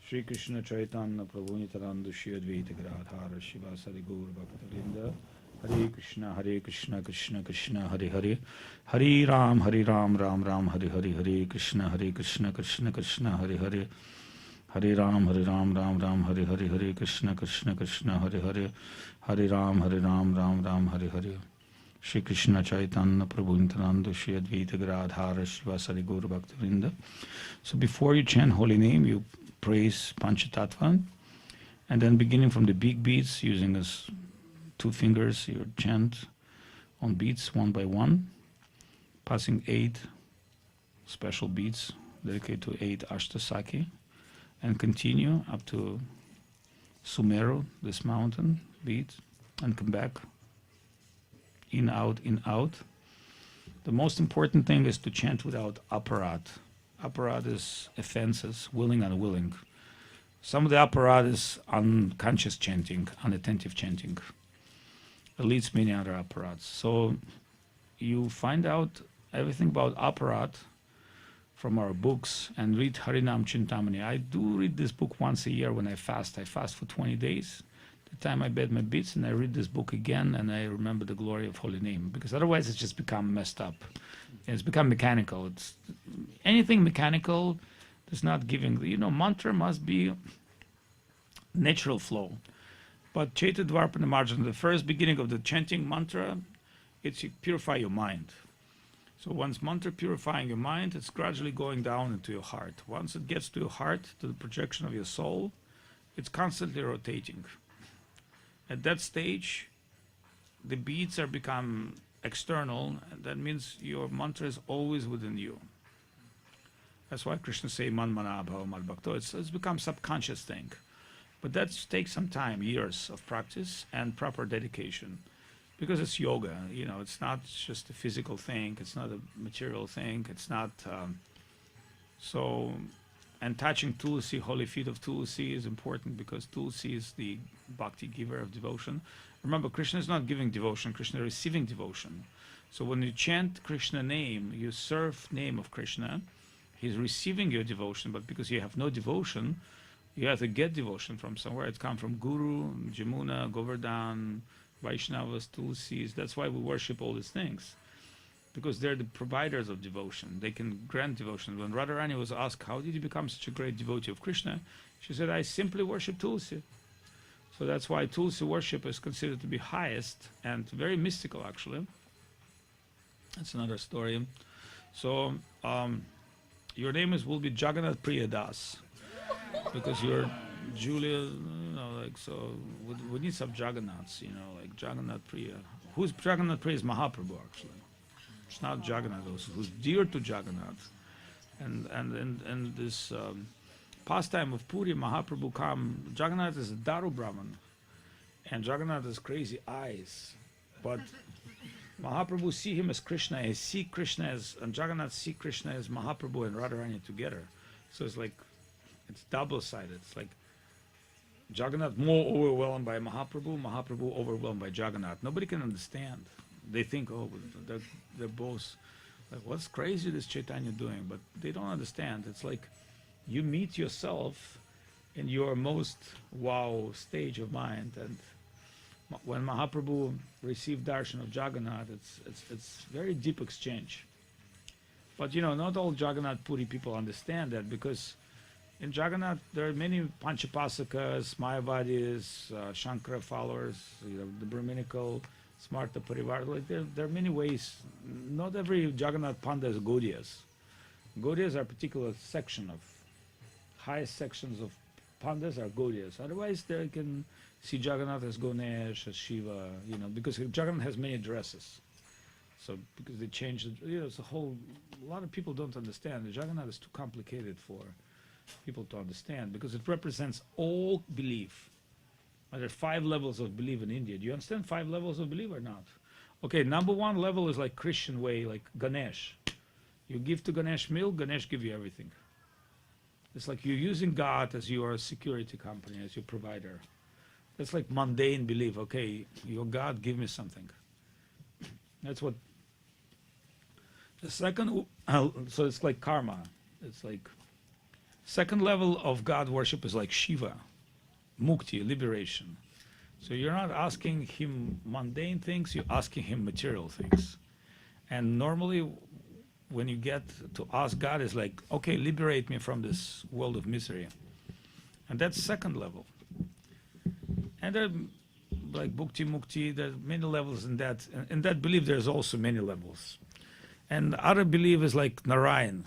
Shri Krishna Chaitanya Prabhu Nityananda Shri Advaita Gadadhara Shivasari Gaur Bhaktavinda. Hare Krishna Krishna Krishna Hare Hare. Hare Ram Ram Ram Hare Hare. Hare Krishna Krishna Krishna Hare Hare. Hare Ram Ram Ram Hare Hare. Hare Krishna Krishna Hare Hare. Hare Ram Ram Hare Hare. Shri Krishna Chaitanya Prabhu Nityananda Shri Advaita Gadadhara Shivasari Gaur Bhaktavinda. So before you chant holy name, you praise Panchatattva, and then beginning from the big beats, using as 2 fingers, you chant on beats one by one, passing 8 special beats dedicated to 8 Ashtasaki, and continue up to Sumeru, this mountain beat, and come back, in, out, in, out. The most important thing is to chant without aparat. Aparat is offenses, willing, unwilling. Some of the aparat is unconscious chanting, unattentive chanting. It leads many other apparats. So you find out everything about aparat from our books and read Harinam Chintamani. I do read this book once a year when I fast. I fast for 20 days. The time I bed my bits, and I read this book again, and I remember the glory of holy name, because otherwise it's just become messed up. It's become mechanical. It's anything mechanical is not giving. Mantra must be natural flow. But Chaitya Dvarpana Marjan, the first beginning of the chanting mantra, it's to purify your mind. So once mantra purifying your mind, it's gradually going down into your heart. Once it gets to your heart, to the projection of your soul, it's constantly rotating. At that stage, the beats are become external, and that means your mantra is always within you. That's why Krishna say man mana bhava mad bhakto. It's become subconscious thing. But that takes some time, years of practice and proper dedication. Because it's yoga, it's not just a physical thing, it's not a material thing, it's not and touching Tulsi, holy feet of Tulsi, is important, because Tulsi is the bhakti giver of devotion. Remember, Krishna is not giving devotion, Krishna is receiving devotion. So when you chant Krishna name, you serve name of Krishna, he's receiving your devotion, but because you have no devotion, you have to get devotion from somewhere. It comes from Guru, Jamuna, Govardhan, Vaishnavas, Tulsis. That's why we worship all these things, because they're the providers of devotion. They can grant devotion. When Radharani was asked, how did you become such a great devotee of Krishna? She said, I simply worship Tulsi. So that's why Tulsi worship is considered to be highest and very mystical, actually. That's another story. So your name will be Jagannath Priyadas, because you're Julia, so we need some Jagannaths, like Jagannath Priya. Who's Jagannath Priya is Mahaprabhu, actually. It's not Jagannath, who's dear to Jagannath. And this pastime of Puri, Mahaprabhu Jagannath is a Daru Brahman, and Jagannath has crazy eyes. But Mahaprabhu see him as Krishna, and Jagannath see Krishna as Mahaprabhu and Radharani together. So it's like, it's double-sided. It's like Jagannath more overwhelmed by Mahaprabhu, Mahaprabhu overwhelmed by Jagannath. Nobody can understand. they think, oh, they're both like, what's crazy this Chaitanya doing? But they don't understand. It's like you meet yourself in your most wow stage of mind, and when Mahaprabhu received darshan of Jagannath, it's very deep exchange. But not all Jagannath Puri people understand that, because in Jagannath there are many Panchapasakas, Mayavadis, Shankara followers, the Brahminical, Smarta Parivar. Like there are many ways. Not every Jagannath Panda is Gaudiyas. Gaudiyas are a particular section of, highest sections of Pandas are Gaudiyas. Otherwise they can see Jagannath as Ganesh, as Shiva, because Jagannath has many dresses. So because they changed, it's a lot of people don't understand. The Jagannath is too complicated for people to understand, because it represents all belief. There are 5 levels of belief in India. Do you understand 5 levels of belief or not? Okay, number 1 level is like Christian way, like Ganesh. You give to Ganesh milk, Ganesh give you everything. It's like you're using God as your security company, as your provider. That's like mundane belief. Okay, your God, give me something. That's what. The second, so it's like karma. It's like, second level of God worship is like Shiva, mukti, liberation. So you're not asking him mundane things, you're asking him material things. And normally when you get to ask God, is like, okay, liberate me from this world of misery. And that's second level. And there, like bhakti mukti, there are many levels in that. In that belief there's also many levels. And other belief is like Narayan,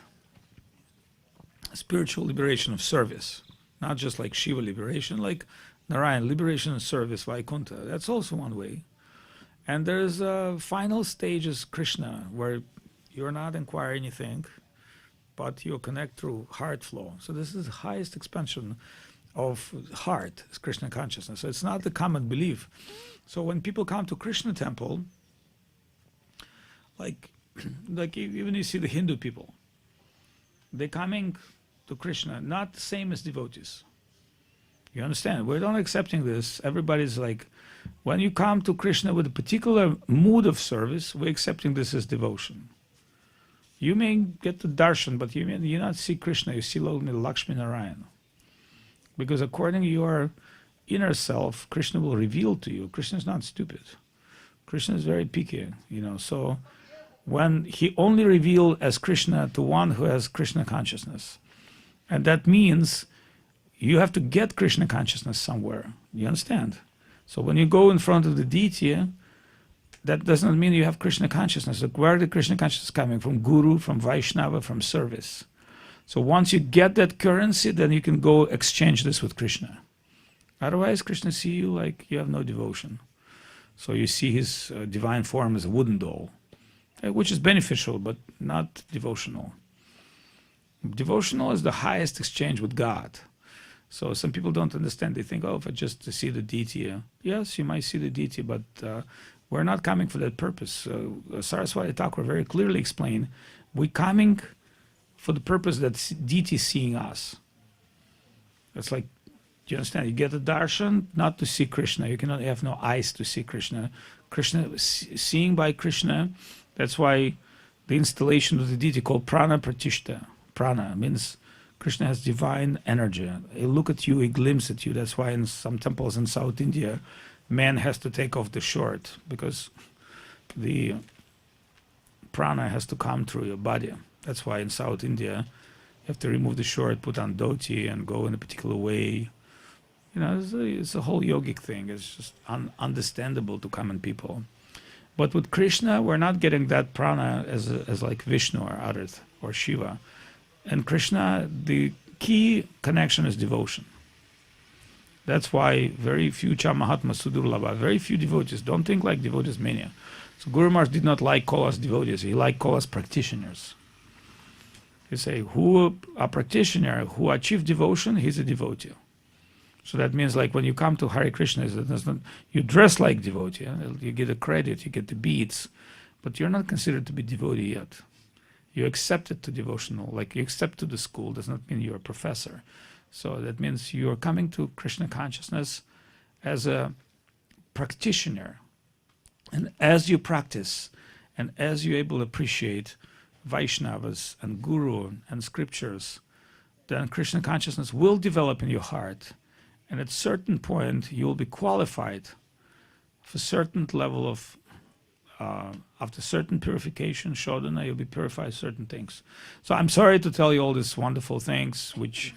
spiritual liberation of service. Not just like Shiva liberation, like Narayan, liberation of service, Vaikuntha. That's also one way. And there's a final stage is Krishna, where you're not inquiring anything, but you connect through heart flow. So this is the highest expansion of heart, is Krishna consciousness. So it's not the common belief. So when people come to Krishna temple, like even you see the Hindu people, they're coming to Krishna, not the same as devotees. You understand? We're not accepting this. Everybody's like, when you come to Krishna with a particular mood of service, we're accepting this as devotion. You may get the darshan, but you not see Krishna, you see only Lakshmi Narayana. Because according to your inner self, Krishna will reveal to you. Krishna is not stupid. Krishna is very picky, so when he only revealed as Krishna to one who has Krishna consciousness. And that means you have to get Krishna consciousness somewhere. You understand? So when you go in front of the deity, that doesn't mean you have Krishna consciousness. Like, where did Krishna consciousness coming? From Guru, from Vaishnava, from service. So once you get that currency, then you can go exchange this with Krishna. Otherwise, Krishna see you like you have no devotion. So you see his divine form as a wooden doll, which is beneficial, but not devotional. Devotional is the highest exchange with God. So some people don't understand. They think, oh, if I just see the deity. Yes, you might see the deity, but we're not coming for that purpose. Saraswat Thakur very clearly explained, we're coming for the purpose that deity is seeing us. It's like, do you understand? You get a darshan not to see Krishna. You cannot have no eyes to see Krishna. Krishna, seeing by Krishna, that's why the installation of the deity called prana pratishta. Prana means Krishna has divine energy. He look at you, he glimpses at you. That's why in some temples in South India, man has to take off the shirt, because the prana has to come through your body. That's why in South India, you have to remove the shirt, put on dhoti, and go in a particular way. It's a whole yogic thing. It's just understandable to common people. But with Krishna, we're not getting that prana as like Vishnu or others or Shiva. And Krishna, the key connection is devotion. That's why very few Mahatma Sudurlabha, very few devotees, don't think like devotees mania. So Guru Maharaj did not like call us devotees, he liked call us practitioners. He say, who a practitioner who achieved devotion, he's a devotee. So that means like when you come to Hare Krishna, you dress like devotee, you get a credit, you get the beads, but you're not considered to be devotee yet. You accepted to devotional, like you accept to the school, does not mean you're a professor. So that means you're coming to Krishna consciousness as a practitioner. And as you practice, and as you're able to appreciate Vaishnavas and Guru and scriptures, then Krishna consciousness will develop in your heart. And at a certain point, you will be qualified for a certain level of, after certain purification, Shodhana, you'll be purified certain things. So I'm sorry to tell you all these wonderful things, which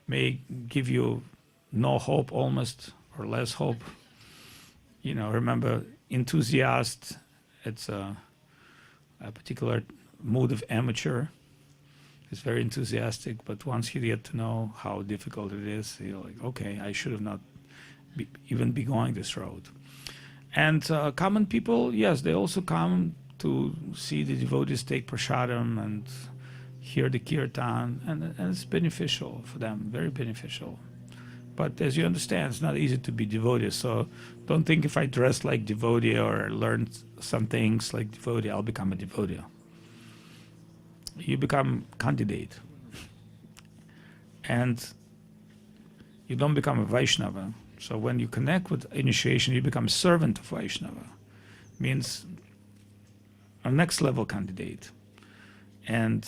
may give you no hope almost, or less hope. You know, remember, enthusiast, it's a particular mood of amateur. It's very enthusiastic, but once you get to know how difficult it is, you're like, okay, I should have not even be going this road. And common people, yes, they also come to see the devotees take prasadam and hear the kirtan, and it's beneficial for them, very beneficial. But as you understand, it's not easy to be devotee, so don't think if I dress like devotee or learn some things like devotee, I'll become a devotee. You become candidate. And you don't become a Vaishnava. So when you connect with initiation, you become a servant of Vaishnava. Means a next level candidate. And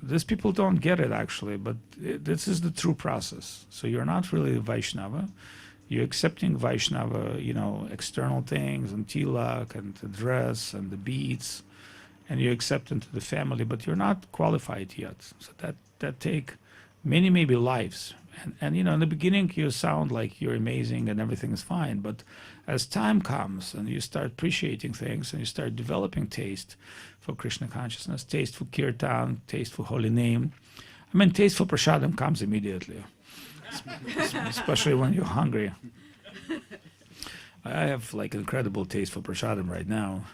these people don't get it actually, but this is the true process. So you're not really a Vaishnava. You're accepting Vaishnava, you know, external things and tilak and the dress and the beads, and you accept into the family, but you're not qualified yet. So that take many maybe lives. And you know, in the beginning you sound like you're amazing and everything is fine, but as time comes and you start appreciating things and you start developing taste for Krishna consciousness, taste for kirtan, taste for holy name. I mean, taste for prasadam comes immediately, especially when you're hungry. I have like incredible taste for prasadam right now.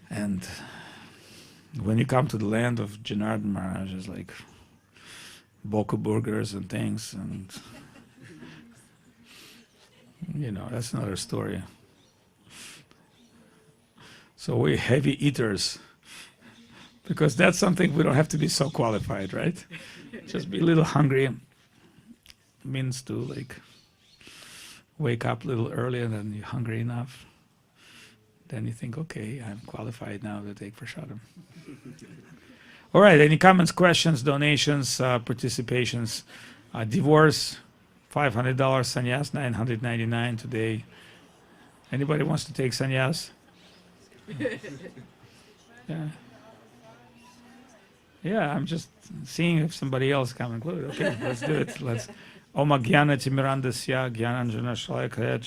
And when you come to the land of Janardhan Maharaj, it's like boku burgers and things, and you know, that's another story. So we're heavy eaters, because that's something we don't have to be so qualified, right? Just be a little hungry means to like wake up a little earlier than you're hungry enough. Then you think, okay, I'm qualified now to take prasadam. All right, any comments, questions, donations, participations? Divorce, $500, sannyas, $999 today. Anybody wants to take sannyas? Yeah. Yeah, I'm just seeing if somebody else can include. Okay, let's do it. Let's. Om Gyana Timirandasya Gyananjana Shalaya Kaya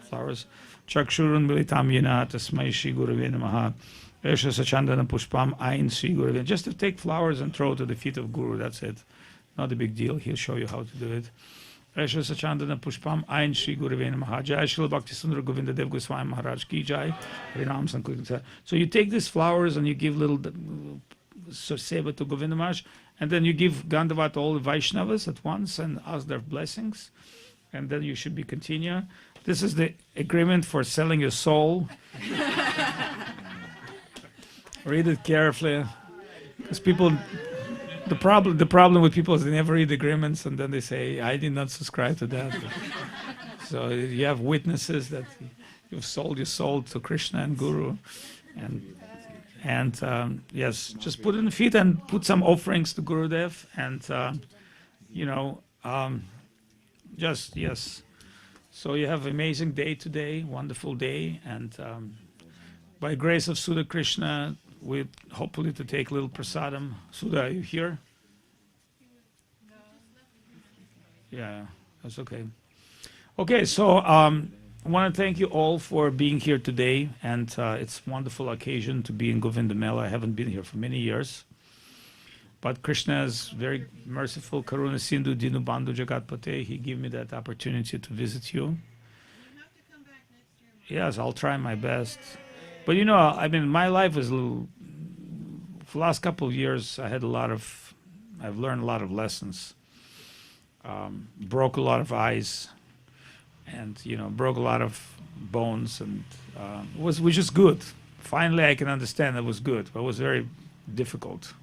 Flowers. Chakshurun Militam Yena Tasmai Shri Gurave Namaha. Esha Sachandana Pushpam Ain Shri Gurave. Just to take flowers and throw to the feet of Guru, that's it. Not a big deal. He'll show you how to do it. Esha Sachandana Pushpam Ain Shri Gurave Namaha. Jai Srila Bhakti Sundara Govinda Dev Goswami Maharaj Ki Jai. Harinam Sankirtan. So you take these flowers and you give little Seva to Govinda Maharaj, and then you give Gandhavat to all the Vaishnavas at once and ask their blessings, and then you should be continue. This is the agreement for selling your soul. Read it carefully, because people, the problem with people is they never read agreements, and then they say, I did not subscribe to that. So you have witnesses that you've sold your soul to Krishna and Guru, and yes, just put it in the feet and put some offerings to Gurudev, and you know, just yes. So you have an amazing day today, wonderful day, and by grace of Sudha Krishna, we hopefully to take a little prasadam. Sudha, are you here? Yeah, that's okay. Okay, so I want to thank you all for being here today, and it's a wonderful occasion to be in Govinda Mela. I haven't been here for many years, but Krishna is very merciful. Karuna Sindhu Dinu Bandhu Jagatpate. He gave me that opportunity to visit you. You have to come back next year. Yes, I'll try my best. But you know, I mean, my life was a little. For the last couple of years, I've learned a lot of lessons. Broke a lot of eyes. And you know, broke a lot of bones, and which is good. Finally, I can understand it was good, but it was very difficult.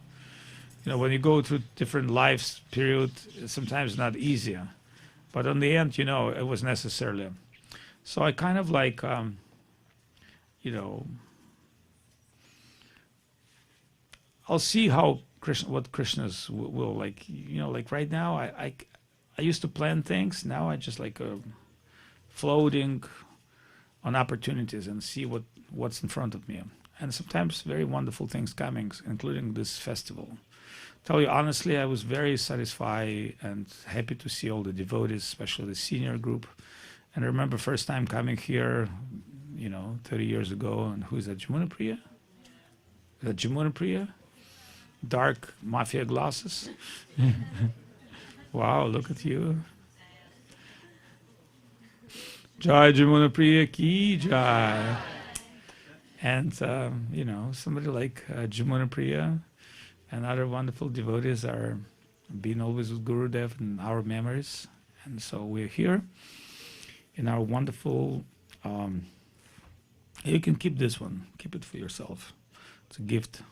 You know, when you go through different lives period, sometimes it's not easier, but in the end, you know, it was necessarily. So I kind of like, you know, I'll see how what Krishna's will like. You know, like right now, I used to plan things. Now I just like floating on opportunities and see what's in front of me. And sometimes very wonderful things coming, including this festival. Tell you honestly, I was very satisfied and happy to see all the devotees, especially the senior group. And I remember first time coming here, 30 years ago. And who is that? Jamuna Priya? Is that Jamuna Priya? Dark mafia glasses. Wow, look at you. Jai Jamuna Priya ki jai. And, somebody like Jamuna Priya and other wonderful devotees are being always with Gurudev in our memories. And so we're here in our wonderful, you can keep this one, keep it for yourself. It's a gift.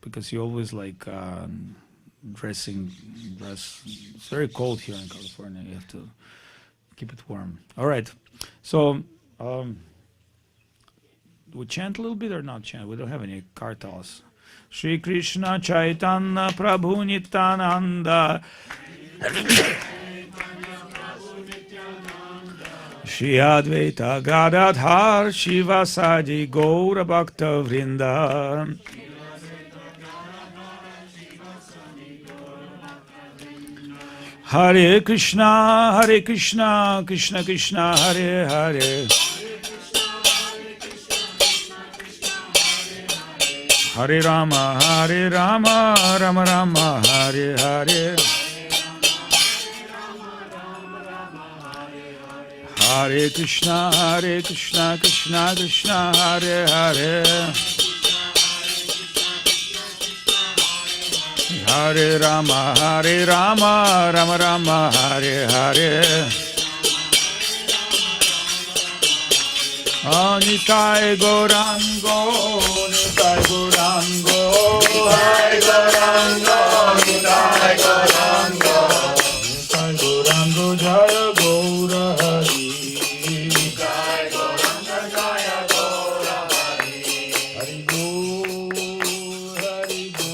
Because you always like dress. It's very cold here in California. You have to keep it warm. All right. So we chant a little bit or not chant? We don't have any kartals. Shri Krishna Chaitanya Prabhu Nityananda Shri Advaita Gadadhar Shivasadi Gaura Bhakta Vrinda Hare Krishna, Krishna Krishna, Hare Hare. Hare Rama, Rama Rama, Hare Hare. Hare Krishna, Krishna Krishna, Hare Hare. Hare Rama, Rama Rama, Hare Hare. Nitai Gaurango, Nitai Gaurango, Nitai Gaurango, Nitai Gaurango, Nitai Gaurango, Jaya Gaura Hari. Nitai Gaurango, Jaya Gaura Hari. Hari Go, Hari Go,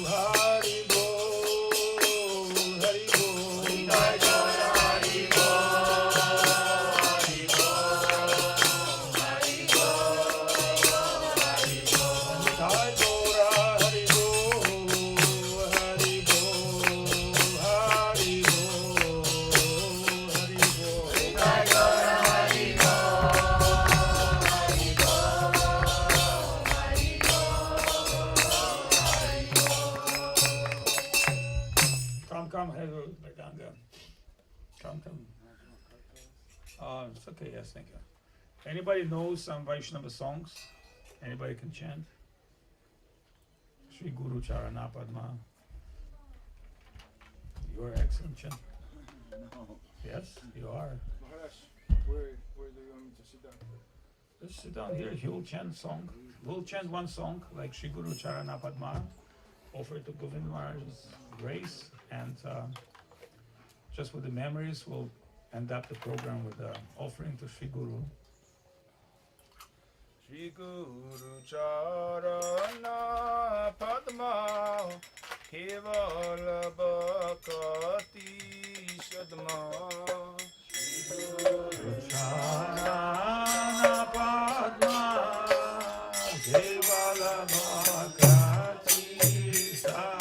Hari Go, Hari Go, Nitai Gaura Hari Go. Come, hello, Ganga. Come. It's okay, yes, thank you. Anybody knows some Vaishnava songs? Anybody can chant? Shri Guru Charana Padma. You are excellent chanter. No. Yes, you are. Maharaj, where do you want me to sit down? Just sit down here, he will chant song. We'll chant one song, like Shri Guru Charana Padma, offer it to Govinda Maharaj's grace, and just with the memories, we'll end up the program with the offering to Shri Guru. Shri Guru Charana Padma Kevala Bhakti Sadma Shri Guru Charana Padma Kevala Bhakti Sadma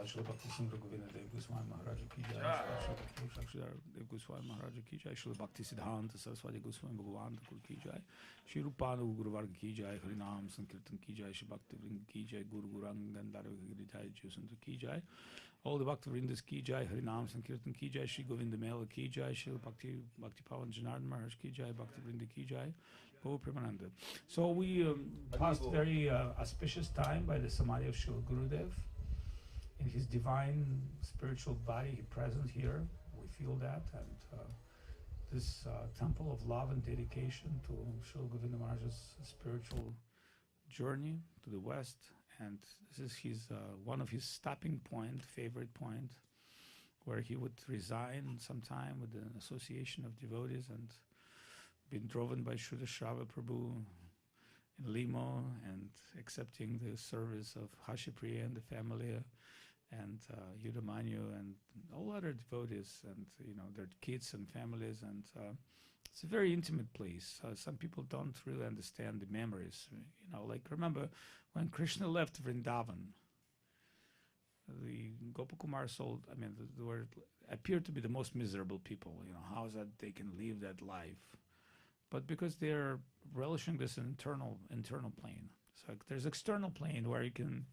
Srila Bhakti Sundar Govinda Dev Goswami Maharaj Ki Jai, Srila Dev Goswami Maharaj Ki Jai, Srila Bhakti Siddhanta Saraswati Goswami Bhagavan Thakur Ki Jai, Shri Rupanu Guru Varga Ki Jai, Harinam Sankirtan Ki Jai, Shri Bhakti Vrinda Ki Jai, Guru Gurang Gandhara Jai, Jyosantu Ki Jai, all the Bhakti Vrindas Ki Jai, Harinam Sankirtan Ki Jai, Shri Govinda Mela Ki Jai, Shri Bhakti Pavan Janardhan Maharaj Ki Jai, Bhakti Vrinda Ki Jai, Go Premananda. So we passed very auspicious time by the Samadhi of Srila Gurudev. In his divine spiritual body, he present here. We feel that, and this temple of love and dedication to Srila Govinda Maharaj's spiritual journey to the West, and this is his one of his stopping point, favorite point, where he would resign sometime with an association of devotees and been driven by Shuddha Shrava Prabhu in limo and accepting the service of Hashipriya and the family. And Yudamanyu and all other devotees, and their kids and families, and it's a very intimate place. Some people don't really understand the memories. Like remember when Krishna left Vrindavan, the Gopakumar soul. I mean, they were appeared to be the most miserable people. How is that they can live that life? But because they're relishing this internal plane. So there's external plane where you can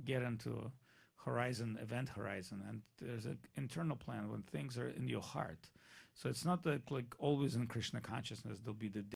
get into event horizon, and there's an internal plan when things are in your heart. So it's not like always in Krishna consciousness there'll be the